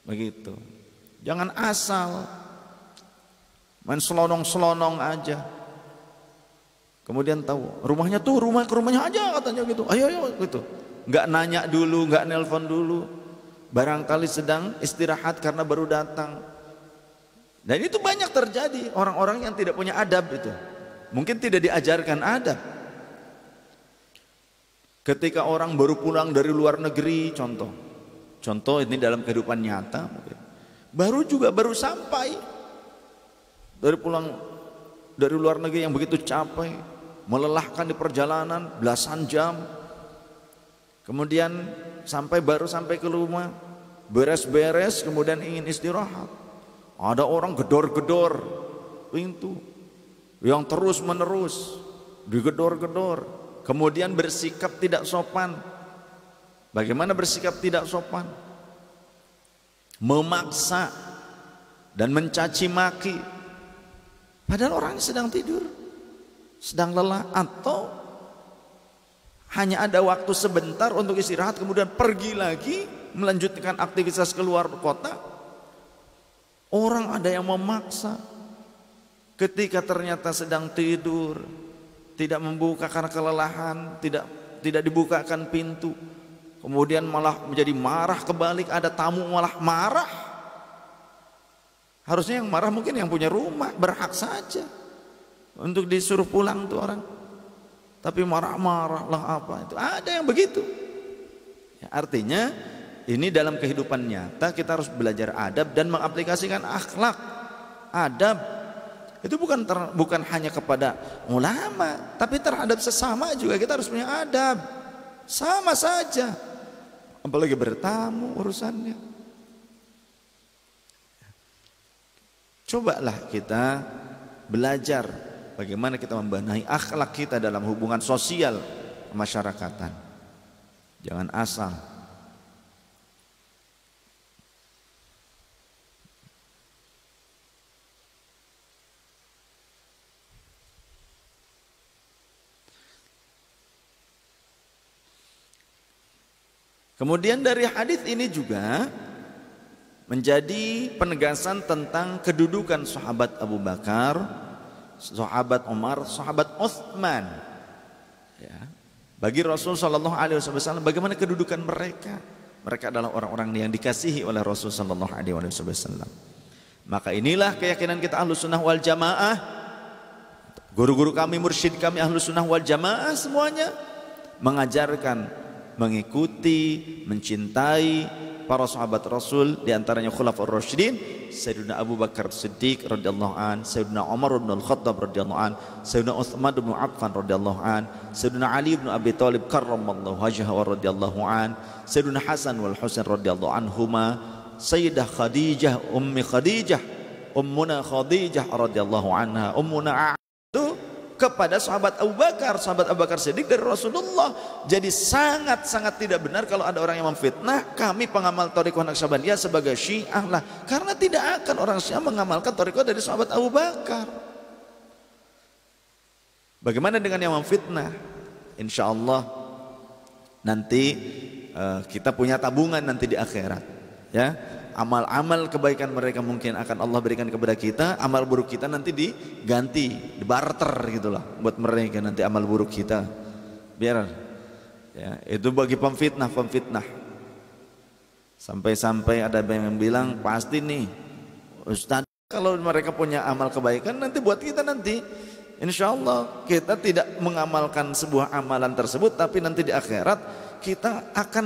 begitu. Jangan asal main selonong-selonong aja. Kemudian tahu rumahnya tuh ke rumahnya aja katanya gitu. Ayo gitu. Nggak nanya dulu, nggak nelpon dulu. Barangkali sedang istirahat karena baru datang. Dan itu banyak terjadi, orang-orang yang tidak punya adab itu. Mungkin tidak diajarkan adab. Ketika orang baru pulang dari luar negeri, contoh ini dalam kehidupan nyata mungkin. Baru sampai dari pulang dari luar negeri yang begitu capek, melelahkan di perjalanan belasan jam, kemudian baru sampai ke rumah, beres-beres kemudian ingin istirahat. Ada orang gedor-gedor pintu yang terus menerus digedor-gedor, kemudian bersikap tidak sopan. Bagaimana bersikap tidak sopan? Memaksa dan mencaci maki, padahal orangnya sedang tidur, sedang lelah, atau hanya ada waktu sebentar untuk istirahat kemudian pergi lagi melanjutkan aktivitas keluar kota. Orang ada yang memaksa ketika ternyata sedang tidur, tidak membuka karena kelelahan, tidak dibukakan pintu, kemudian malah menjadi marah kebalik. Ada tamu malah marah. Harusnya yang marah mungkin yang punya rumah, berhak saja untuk disuruh pulang tuh orang, tapi marah-marah lah apa itu. Ada yang begitu ya, artinya ini dalam kehidupan nyata kita harus belajar adab dan mengaplikasikan akhlak. Adab itu bukan hanya kepada ulama, tapi terhadap sesama juga kita harus punya adab. Sama saja, apalagi bertamu urusannya. Cobalah kita belajar bagaimana kita membenahi akhlak kita dalam hubungan sosial kemasyarakatan. Jangan asal. Kemudian dari hadis ini juga menjadi penegasan tentang kedudukan sahabat Abu Bakar, sahabat Umar, sahabat Utsman. Ya. Bagi Rasul Shallallahu Alaihi Wasallam, bagaimana kedudukan mereka? Mereka adalah orang-orang yang dikasihi oleh Rasul Shallallahu Alaihi Wasallam. Maka inilah keyakinan kita Ahlus Sunnah wal Jamaah. Guru-guru kami, mursyid kami Ahlus Sunnah wal Jamaah semuanya mengajarkan, mengikuti, mencintai para sahabat Rasul, diantaranya Khulafaur Rasyidin, Sayyidina Abu Bakar Siddiq radhiyallahu an, Sayyidina Umar bin Al-Khattab radhiyallahu an, Sayyidina Utsman bin Affan radhiyallahu an, Sayyidina Ali bin Abi Thalib karramallahu wajhahu radhiyallahu an, Sayyidina Hasan wal Husain radhiyallahu anhuma, Sayyidah Khadijah, Ummi Khadijah, Ummuna Khadijah radhiyallahu anha, Ummuna itu kepada sahabat Abu Bakar Siddiq dari Rasulullah. Jadi sangat-sangat tidak benar kalau ada orang yang memfitnah kami pengamal thariqah Naqsyabandiyah sebagai Syiah lah, karena tidak akan orang Syiah mengamalkan thariqah dari sahabat Abu Bakar. Bagaimana dengan yang memfitnah? Insya Allah nanti kita punya tabungan nanti di akhirat, ya. Amal-amal kebaikan mereka mungkin akan Allah berikan kepada kita, amal buruk kita nanti diganti, dibarter gitulah buat mereka nanti amal buruk kita. Biar ya, itu bagi pemfitnah. Sampai-sampai ada yang bilang pasti nih Ustaz, kalau mereka punya amal kebaikan nanti buat kita nanti. Insya Allah kita tidak mengamalkan sebuah amalan tersebut, tapi nanti di akhirat kita akan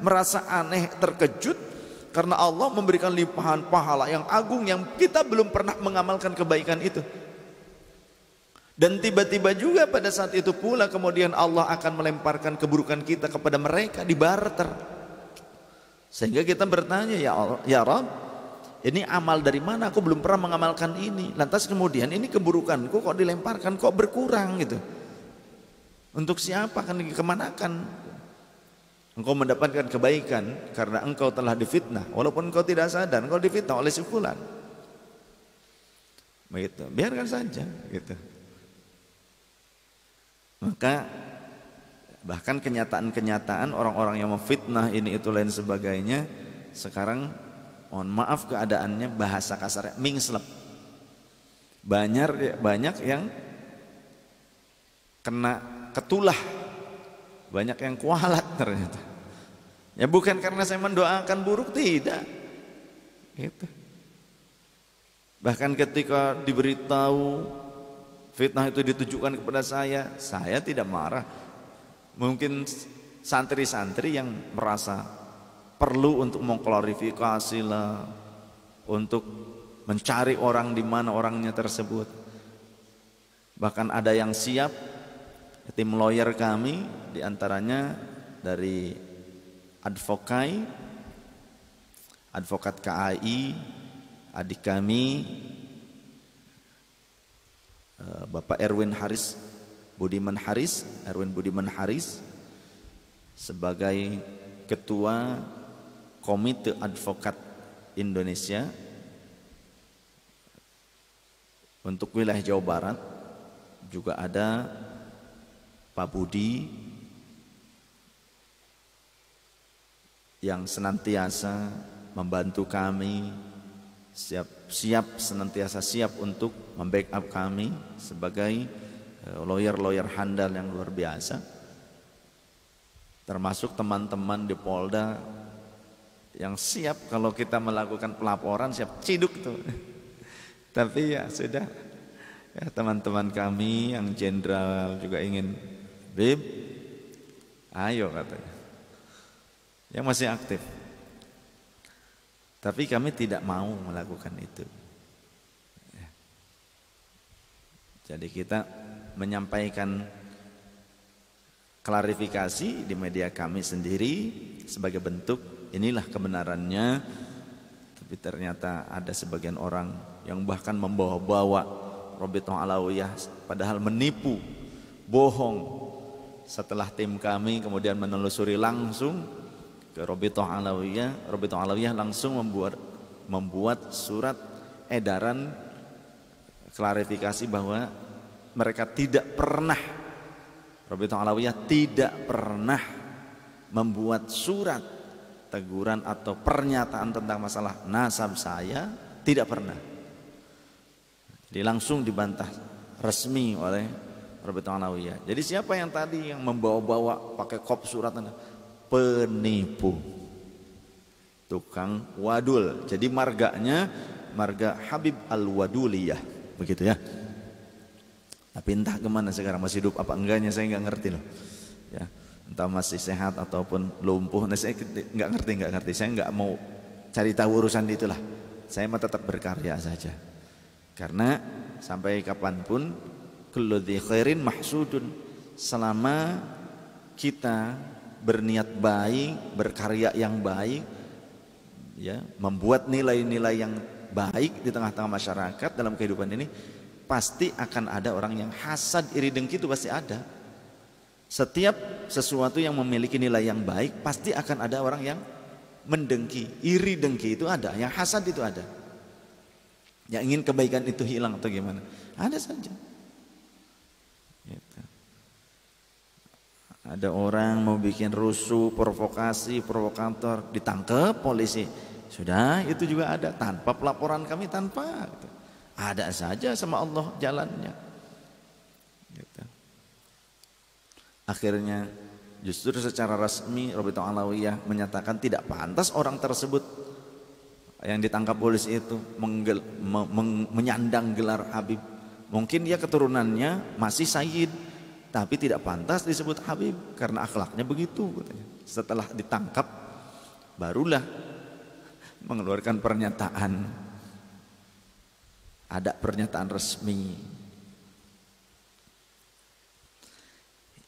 merasa aneh, terkejut, karena Allah memberikan limpahan pahala yang agung yang kita belum pernah mengamalkan kebaikan itu. Dan tiba-tiba juga pada saat itu pula kemudian Allah akan melemparkan keburukan kita kepada mereka, dibarter. Sehingga kita bertanya, ya Allah, ya Rabb, ini amal dari mana? Aku belum pernah mengamalkan ini. Lantas kemudian ini keburukanku kok dilemparkan, kok berkurang gitu. Untuk siapa kan dikemanakan? Engkau mendapatkan kebaikan karena engkau telah difitnah, walaupun engkau tidak sadar engkau difitnah oleh si fulan. Begitu, biarkan saja gitu. Maka bahkan kenyataan-kenyataan orang-orang yang memfitnah ini itu lain sebagainya, sekarang mohon maaf keadaannya bahasa kasarnya mingslep. Banyak yang kena ketulah, banyak yang kualat ternyata. Ya bukan karena saya mendoakan buruk, tidak. Gitu. Bahkan ketika diberitahu fitnah itu ditujukan kepada saya tidak marah. Mungkin santri-santri yang merasa perlu untuk mengklarifikasi lah, untuk mencari orang di mana orangnya tersebut. Bahkan ada yang siap, tim lawyer kami diantaranya dari Advokai advokat KAI, adik kami Bapak Erwin Budiman Haris sebagai Ketua Komite Advokat Indonesia untuk wilayah Jawa Barat. Juga ada Pak Budi yang senantiasa membantu kami, senantiasa siap untuk membackup kami sebagai lawyer handal yang luar biasa. Termasuk teman-teman di Polda yang siap kalau kita melakukan pelaporan, siap ciduk tuh. Tapi ya sudah. Ya, teman-teman kami yang jenderal juga ingin, Bib, ayo katanya, yang masih aktif. Tapi kami tidak mau melakukan itu. Ya. Jadi kita menyampaikan klarifikasi di media kami sendiri sebagai bentuk inilah kebenarannya. Tapi ternyata ada sebagian orang yang bahkan membawa-bawa Rabithah Alawiyah, padahal menipu, bohong. Setelah tim kami kemudian menelusuri langsung ke Rabithah Alawiyah langsung membuat surat edaran klarifikasi bahwa mereka tidak pernah, Rabithah Alawiyah tidak pernah membuat surat teguran atau pernyataan tentang masalah nasab saya, tidak pernah. Jadi langsung dibantah resmi oleh Rabithah Alawiyah. Jadi siapa yang tadi yang membawa-bawa pakai kop surat, penipu, tukang wadul. Jadi marganya marga Habib Al-Waduliyah, begitu ya. Tapi entah kemana sekarang, masih hidup apa enggaknya saya nggak ngerti loh. Ya, entah masih sehat ataupun lumpuh. Nah, saya nggak ngerti. Saya nggak mau cari tahu urusan itulah. Saya mah tetap berkarya saja. Karena sampai kapanpun kullu dzi khairin mahsudun, selama kita berniat baik, berkarya yang baik, ya, membuat nilai-nilai yang baik di tengah-tengah masyarakat dalam kehidupan ini, pasti akan ada orang yang hasad, iri, dengki, itu pasti ada. Setiap sesuatu yang memiliki nilai yang baik pasti akan ada orang yang mendengki, iri, dengki itu ada, yang hasad itu ada. Yang ingin kebaikan itu hilang atau gimana? Ada saja. Gitu. Ada orang mau bikin rusuh, provokasi, provokator, ditangkap polisi. Sudah, itu juga ada tanpa pelaporan kami, tanpa. Gitu. Ada saja sama Allah jalannya. Gitu. Akhirnya justru secara resmi Rabithah Alawiyah menyatakan tidak pantas orang tersebut yang ditangkap polisi itu menyandang gelar Habib. Mungkin dia keturunannya masih Sayyid, tapi tidak pantas disebut Habib karena akhlaknya begitu katanya. Setelah ditangkap barulah mengeluarkan pernyataan, ada pernyataan resmi.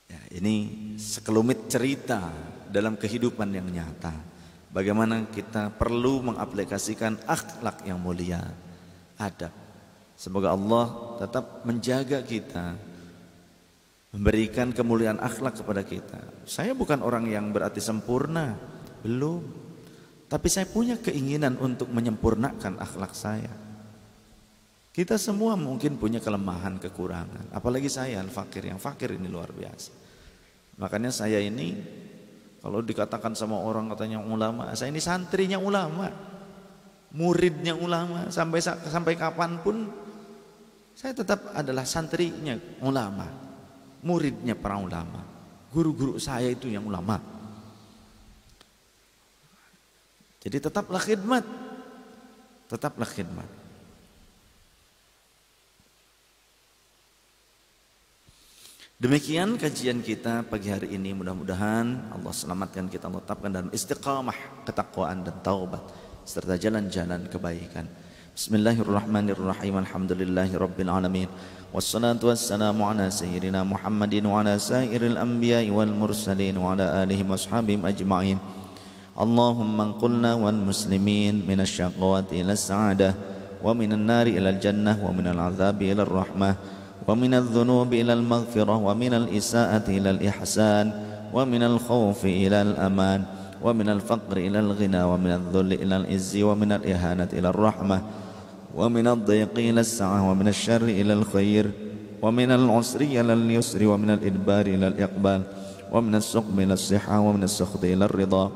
Ya, ini sekelumit cerita dalam kehidupan yang nyata. Bagaimana kita perlu mengaplikasikan akhlak yang mulia, adab. Semoga Allah tetap menjaga kita, memberikan kemuliaan akhlak kepada kita. Saya bukan orang yang berarti sempurna, belum. Tapi saya punya keinginan untuk menyempurnakan akhlak saya. Kita semua mungkin punya kelemahan, kekurangan. Apalagi saya al-fakir, yang fakir ini luar biasa. Makanya saya ini kalau dikatakan sama orang katanya ulama, saya ini santrinya ulama, muridnya ulama, sampai kapanpun saya tetap adalah santrinya ulama, muridnya para ulama. Guru-guru saya itu yang ulama. Jadi tetaplah khidmat, tetaplah khidmat. Demikian kajian kita pagi hari ini, mudah-mudahan Allah selamatkan kita, Allah tetapkan dalam istiqamah, ketakwaan dan taubat serta jalan-jalan kebaikan. Bismillahirrahmanirrahim. Alhamdulillahirabbil alamin. Wassalatu wassalamu ala sayyidina Muhammadin wa ala sairil anbiya'i wal mursalin wa ala alihi washabihim ajma'in. اللهم انقلنا والمسلمين من الشقوات إلى السعادة ومن النار إلى الجنة ومن العذاب إلى الرحمة ومن الذنوب إلى المغفرة ومن الإساءة إلى الإحسان ومن الخوف إلى الأمان ومن الفقر إلى الغنى ومن الذل إلى العز ومن الإهانة إلى الرحمة ومن الضيق إلى السعة ومن الشر إلى الخير ومن العسر إلى اليسر ومن الإدبار إلى الإقبال ومن السقم إلى الصحة ومن السخط إلى الرضا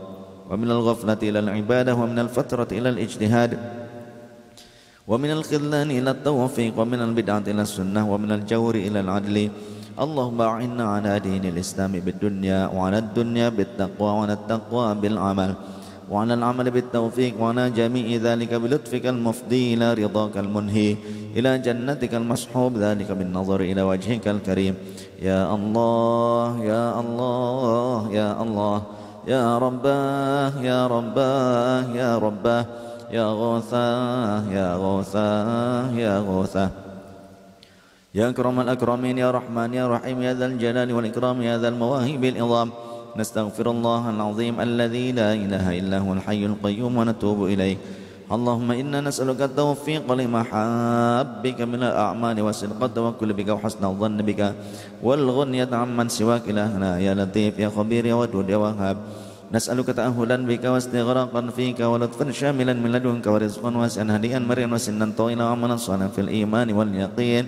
ومن الغفلة إلى العبادة ومن الفترة إلى الاجتهاد ومن الخذلان إلى التوفيق ومن البدعة إلى السنة ومن الجور إلى العدل اللهم أعنا على دين الإسلام بالدنيا وعلى الدنيا بالتقوى وعلى التقوى بالعمل وعلى العمل بالتوفيق وعلى جميع ذلك بلطفك المفضي إلى رضاك المنهي إلى جنتك المصحوب ذلك بالنظر إلى وجهك الكريم يا الله يا الله يا الله يا رباه يا رباه يا رباه يا غوثاه يا غوثاه يا غوثاه يا أكرم الأكرمين يا رحمن يا رحيم يا ذا الجلال والإكرام يا ذا المواهب العظام نستغفر الله العظيم الذي لا إله إلا هو الحي القيوم ونتوب إليه اللهم إنا نسألك التوفيق لمحبك من الأعمال وصدق التوكل بك وحسن الظن بك والغنية عمن سواك إلهنا يا لطيف يا خبير يا ودود يا وهاب نسألك تأهلا بك واستغراقا فيك ولطفا شاملا من لدنك ورزقا واسعا هديا مريا وسنا طويلا وعملا صالحا في الإيمان واليقين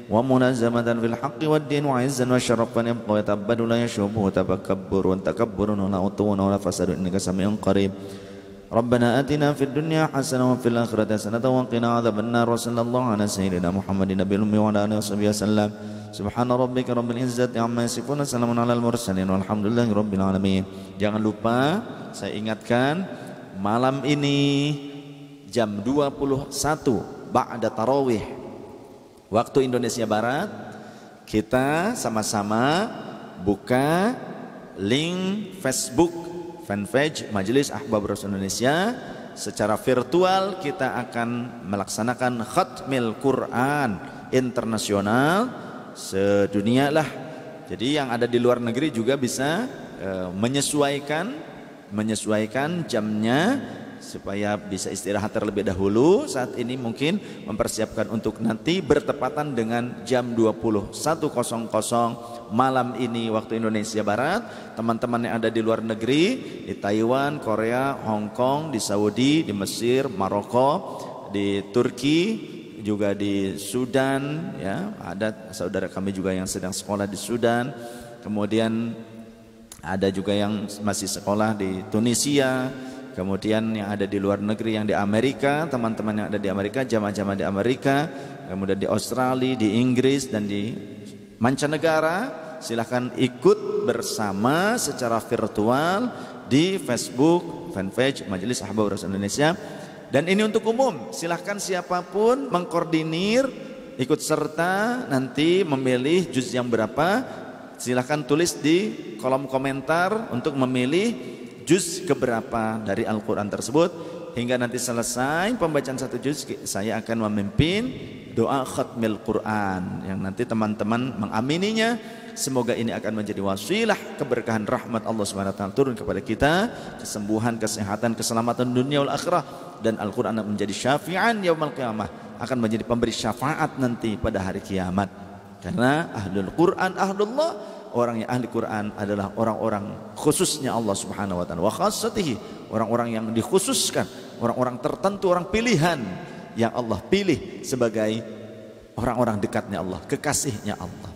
وملازمة في الحق والدين وعزا وشرفا يبقى ويتعبد لا يشوبه تكبر ولا عطو ولا فساد إنك سميع قريب ربنا آتنا في الدنيا حسنة وفي الآخرة حسنة وقنا عذاب النار وصلى الله على سيدنا محمد النبي الأمي وعلى آله وصحبه وسلم سبحان ربك رب العزة عما يصفون وسلام على المرسلين walhamdulillahi rabbil alamin. Jangan lupa saya ingatkan malam ini jam 21 ba'da tarawih waktu Indonesia Barat kita sama-sama buka link Facebook fanpage Majelis Ahbab Rasul Indonesia. Secara virtual kita akan melaksanakan khatmil Quran internasional sedunia lah. Jadi yang ada di luar negeri juga bisa menyesuaikan jamnya supaya bisa istirahat terlebih dahulu. Saat ini mungkin mempersiapkan untuk nanti bertepatan dengan jam 21.00 malam ini waktu Indonesia Barat. Teman-teman yang ada di luar negeri, di Taiwan, Korea, Hong Kong, di Saudi, di Mesir, Maroko, di Turki, juga di Sudan, ya, ada saudara kami juga yang sedang sekolah di Sudan. Kemudian ada juga yang masih sekolah di Tunisia. Kemudian yang ada di luar negeri, yang di Amerika, teman-teman yang ada di Amerika, jamaah-jamaah di Amerika, kemudian di Australia, di Inggris dan di mancanegara, silahkan ikut bersama secara virtual di Facebook fanpage Majelis Ahbab Rasul Indonesia. Dan ini untuk umum, silahkan siapapun mengkoordinir, ikut serta, nanti memilih juz yang berapa, silahkan tulis di kolom komentar untuk memilih juz keberapa dari Al-Quran tersebut. Hingga nanti selesai pembacaan satu juz, saya akan memimpin doa khatmil Quran yang nanti teman-teman mengamininya. Semoga ini akan menjadi wasilah keberkahan rahmat Allah SWT turun kepada kita, kesembuhan, kesehatan, keselamatan dunia wal akhirah, dan Al-Quran menjadi syafi'an yaumul qiyamah, akan menjadi pemberi syafaat nanti pada hari kiamat. Karena ahlul Quran ahlullah, orang yang ahli Quran adalah orang-orang khususnya Allah Subhanahu wa taala, wa khassatihi, orang-orang yang dikhususkan, orang-orang tertentu, orang pilihan yang Allah pilih sebagai orang-orang dekatnya Allah, kekasihnya Allah.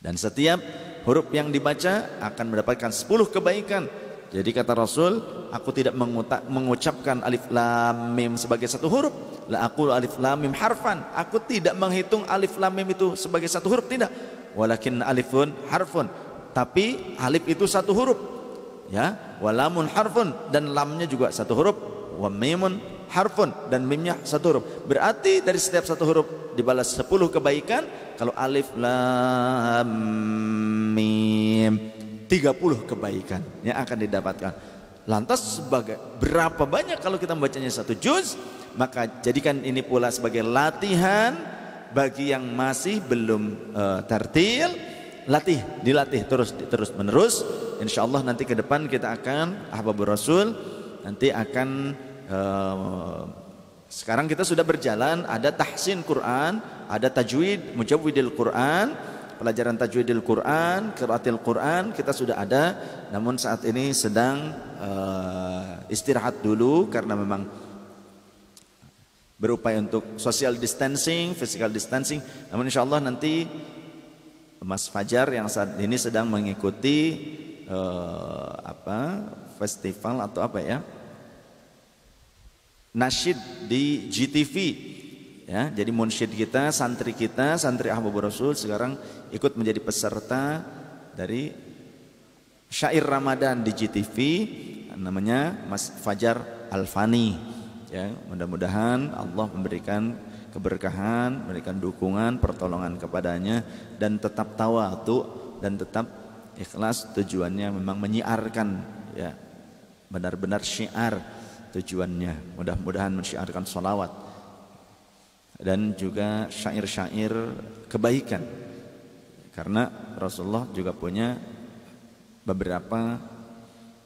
Dan setiap huruf yang dibaca akan mendapatkan 10 kebaikan. Jadi kata Rasul, aku tidak mengucapkan alif lam mim sebagai satu huruf. La aqulu alif lam mim harfan. Aku tidak menghitung alif lam mim itu sebagai satu huruf, tidak. Walakin alifun harfun. Tapi alif itu satu huruf. Ya, walamun harfun, dan lamnya juga satu huruf. Wa mimun harfun, dan mimnya satu huruf. Berarti dari setiap satu huruf dibalas 10 kebaikan. Kalau alif lam mim 30 kebaikan yang akan didapatkan. Lantas sebagai berapa banyak kalau kita membacanya satu juz? Maka jadikan ini pula sebagai latihan bagi yang masih belum tartil, dilatih terus menerus. Insya Allah nanti ke depan kita akan Ahbabur Rasul nanti akan sekarang kita sudah berjalan, ada tahsin Quran, ada tajwid, mujawwidil Quran, pelajaran tajwidil Quran, qiraatil Quran kita sudah ada. Namun saat ini sedang istirahat dulu karena memang berupaya untuk social distancing, physical distancing. Namun insya Allah nanti Mas Fajar yang saat ini sedang mengikuti festival atau apa ya, nasyid di GTV ya. Jadi munsyid kita, santri Ahbabur Rasul sekarang ikut menjadi peserta dari syair Ramadan di GTV, namanya Mas Fajar Alfani ya. Mudah-mudahan Allah memberikan keberkahan, memberikan dukungan, pertolongan kepadanya, dan tetap tawadhu dan tetap ikhlas. Tujuannya memang menyiarkan ya, benar-benar syiar tujuannya, mudah-mudahan mensyiarkan sholawat dan juga syair-syair kebaikan, karena Rasulullah juga punya beberapa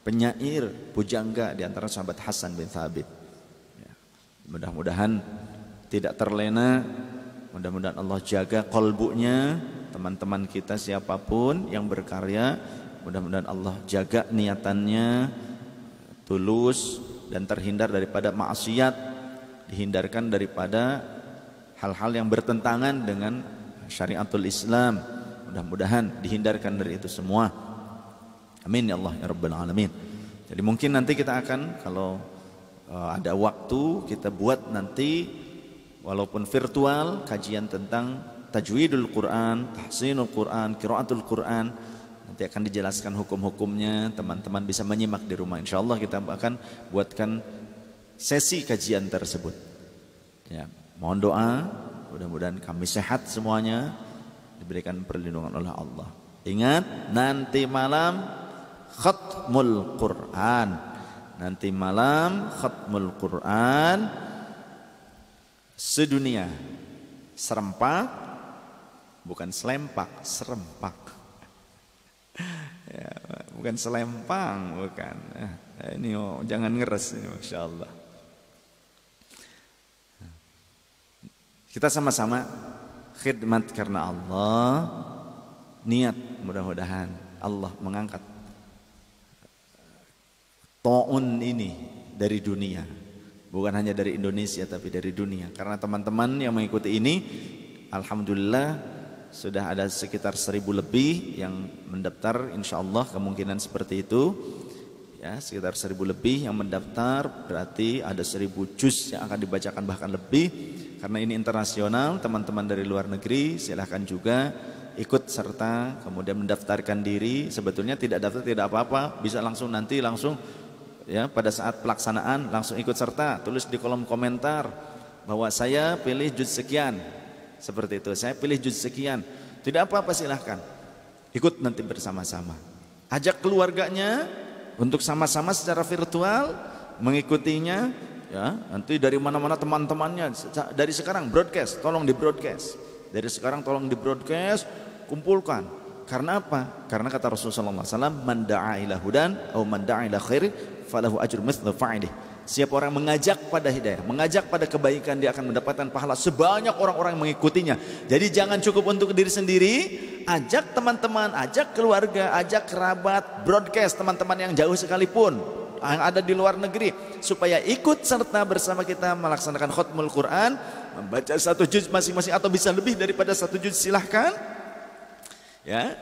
penyair pujangga di antara sahabat Hasan bin Thabit ya. Mudah-mudahan tidak terlena, mudah-mudahan Allah jaga kolbunya teman-teman kita siapapun yang berkarya, mudah-mudahan Allah jaga niatannya tulus dan terhindar daripada maksiat, dihindarkan daripada hal-hal yang bertentangan dengan syariatul Islam. Mudah-mudahan dihindarkan dari itu semua. Amin ya Allah ya Rabbal Alamin. Jadi mungkin nanti kita akan kalau ada waktu kita buat nanti walaupun virtual kajian tentang tajwidul Quran, tahsinul Quran, qiraatul Quran. Nanti akan dijelaskan hukum-hukumnya, teman-teman bisa menyimak di rumah. Insya Allah kita akan buatkan sesi kajian tersebut ya. Mohon doa, mudah-mudahan kami sehat semuanya, diberikan perlindungan oleh Allah. Ingat, nanti malam khatmul Quran, nanti malam khatmul Quran sedunia, serempak, bukan selempak, serempak ya, bukan selempang, bukan. Ini jangan ngeres ini, Masya Allah. Kita sama-sama khidmat karena Allah, niat mudah-mudahan Allah mengangkat ta'un ini dari dunia, bukan hanya dari Indonesia tapi dari dunia. Karena teman-teman yang mengikuti ini, alhamdulillah sudah ada sekitar 1000 lebih yang mendaftar, insya Allah kemungkinan seperti itu ya, sekitar 1000 lebih yang mendaftar, berarti ada 1000 juz yang akan dibacakan bahkan lebih. Karena ini internasional, teman-teman dari luar negeri silahkan juga ikut serta kemudian mendaftarkan diri. Sebetulnya tidak daftar tidak apa-apa, bisa langsung nanti langsung ya pada saat pelaksanaan langsung ikut serta, tulis di kolom komentar bahwa saya pilih juz sekian. Seperti itu, saya pilih juz sekian. Tidak apa-apa, silahkan ikut nanti bersama-sama. Ajak keluarganya untuk sama-sama secara virtual mengikutinya ya. Nanti dari mana-mana teman-temannya, dari sekarang broadcast, tolong di broadcast. Dari sekarang tolong di broadcast, kumpulkan. Karena apa? Karena kata Rasulullah SAW, man da'a ila hudan atau man da'a ila khair falahu ajru mithlu fa'ilih. Siapa orang mengajak pada hidayah, mengajak pada kebaikan, dia akan mendapatkan pahala sebanyak orang-orang yang mengikutinya. Jadi jangan cukup untuk diri sendiri, ajak teman-teman, ajak keluarga, ajak kerabat, broadcast teman-teman yang jauh sekalipun, yang ada di luar negeri, supaya ikut serta bersama kita melaksanakan khatmul Quran, membaca 1 juz masing-masing atau bisa lebih daripada 1 juz, silahkan ya.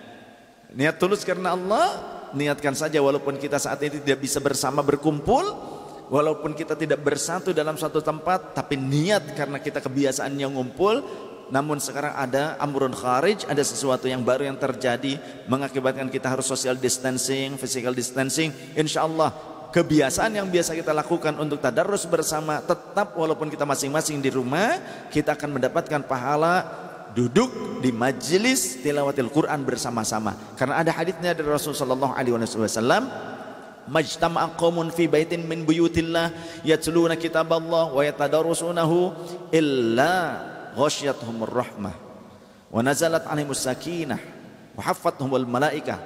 Niat tulus karena Allah, niatkan saja walaupun kita saat ini tidak bisa bersama berkumpul, walaupun kita tidak bersatu dalam suatu tempat, tapi niat karena kita kebiasaannya ngumpul. Namun sekarang ada amrun kharij, ada sesuatu yang baru yang terjadi mengakibatkan kita harus social distancing, physical distancing. Insya Allah kebiasaan yang biasa kita lakukan untuk tadarrus bersama tetap, walaupun kita masing-masing di rumah, kita akan mendapatkan pahala duduk di majelis tilawatil Quran bersama-sama. Karena ada hadisnya dari Rasulullah SAW, majtama'a qaumun fi baitin min buyutillah yatluna kitaballah wa yatadarrusunahu illa ghasyiyatuhumur rahmah wa nazalat 'alaihimus sakinah wa haffathumul malaikah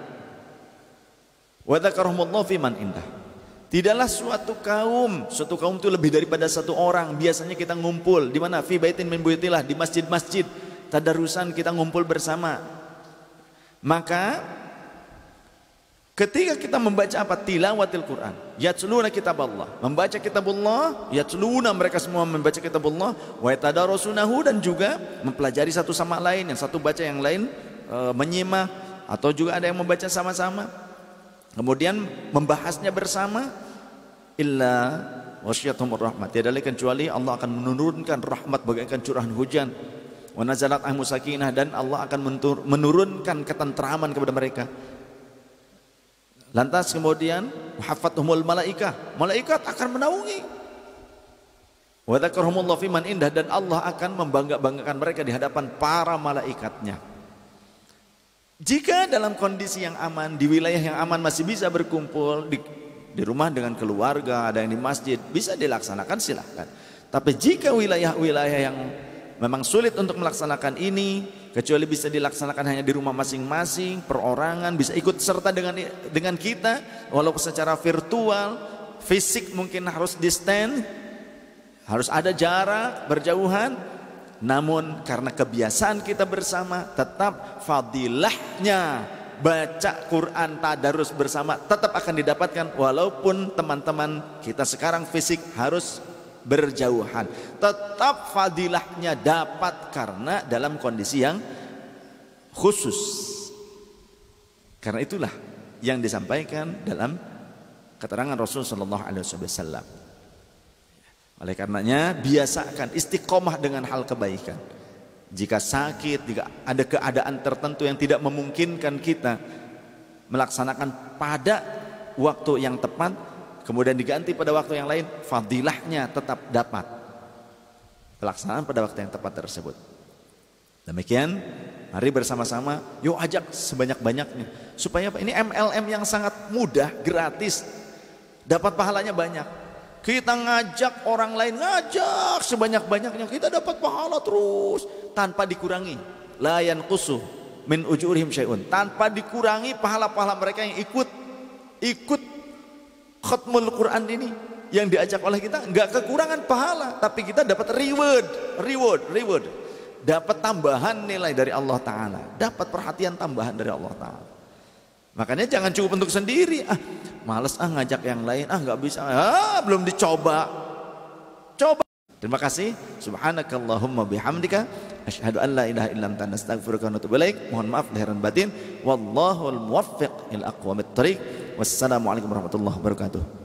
wa dzakarahumullahu fi man indah. Tidaklah suatu kaum itu lebih daripada satu orang. Biasanya kita ngumpul di mana? Fi baitin min buyutillah, di masjid-masjid. Tadarusan, kita ngumpul bersama. Maka ketika kita membaca apa? Tilawatil Quran, yatluna kitab Allah, membaca kitabullah, yatluna, mereka semua membaca kitabullah, wa yatadarasunahu, dan juga mempelajari satu sama lain, yang satu baca yang lain menyimak, atau juga ada yang membaca sama-sama. Kemudian membahasnya bersama. Illa wasyiathumur rahmat, tiada lain kecuali Allah akan menurunkan rahmat bagaikan curahan hujan. Wa nazalat ahmu sakinah, dan Allah akan menurunkan ketentraman kepada mereka. Lantas kemudian haffathumul malaikah, malaikat akan menaungi. Wa dzakarahumullahu fi man indah, dan Allah akan membangga-banggakan mereka di hadapan para malaikatnya. Jika dalam kondisi yang aman, di wilayah yang aman masih bisa berkumpul di rumah dengan keluarga, ada yang di masjid, bisa dilaksanakan, silahkan. Tapi jika wilayah-wilayah yang memang sulit untuk melaksanakan ini, kecuali bisa dilaksanakan hanya di rumah masing-masing, perorangan, bisa ikut serta dengan kita, walaupun secara virtual, fisik mungkin harus distant, harus ada jarak, berjauhan. Namun karena kebiasaan kita bersama, tetap fadilahnya baca Quran tadarus bersama tetap akan didapatkan, walaupun teman-teman kita sekarang fisik harus berjauhan, tetap fadilahnya dapat karena dalam kondisi yang khusus. Karena itulah yang disampaikan dalam keterangan Rasulullah sallallahu alaihi wasallam. Oleh karenanya biasakan istiqomah dengan hal kebaikan. Jika sakit, jika ada keadaan tertentu yang tidak memungkinkan kita melaksanakan pada waktu yang tepat, kemudian diganti pada waktu yang lain, fadilahnya tetap dapat pelaksanaan pada waktu yang tepat tersebut. Demikian, mari bersama-sama yuk ajak sebanyak-banyaknya, supaya ini MLM yang sangat mudah, gratis, dapat pahalanya banyak. Kita ngajak orang lain, ngajak sebanyak-banyaknya, kita dapat pahala terus tanpa dikurangi. La yanqusu min ujurihim syai'un, tanpa dikurangi pahala-pahala mereka yang ikut khatmul Quran ini yang diajak oleh kita. Enggak kekurangan pahala, tapi kita dapat reward, dapat tambahan nilai dari Allah Ta'ala, dapat perhatian tambahan dari Allah Ta'ala. Makanya jangan cukup untuk sendiri, males ngajak yang lain, nggak bisa, belum dicoba, coba. Terima kasih. Subhanakallahumma bihamdika, asyhadu an la ilaha illa anta, astaghfiruka wa atubu ilaik. Mohon maaf lahir dan batin. Wallahul muwaffiq ila aqwamit thoriq. Wassalamualaikum warahmatullahi wabarakatuh.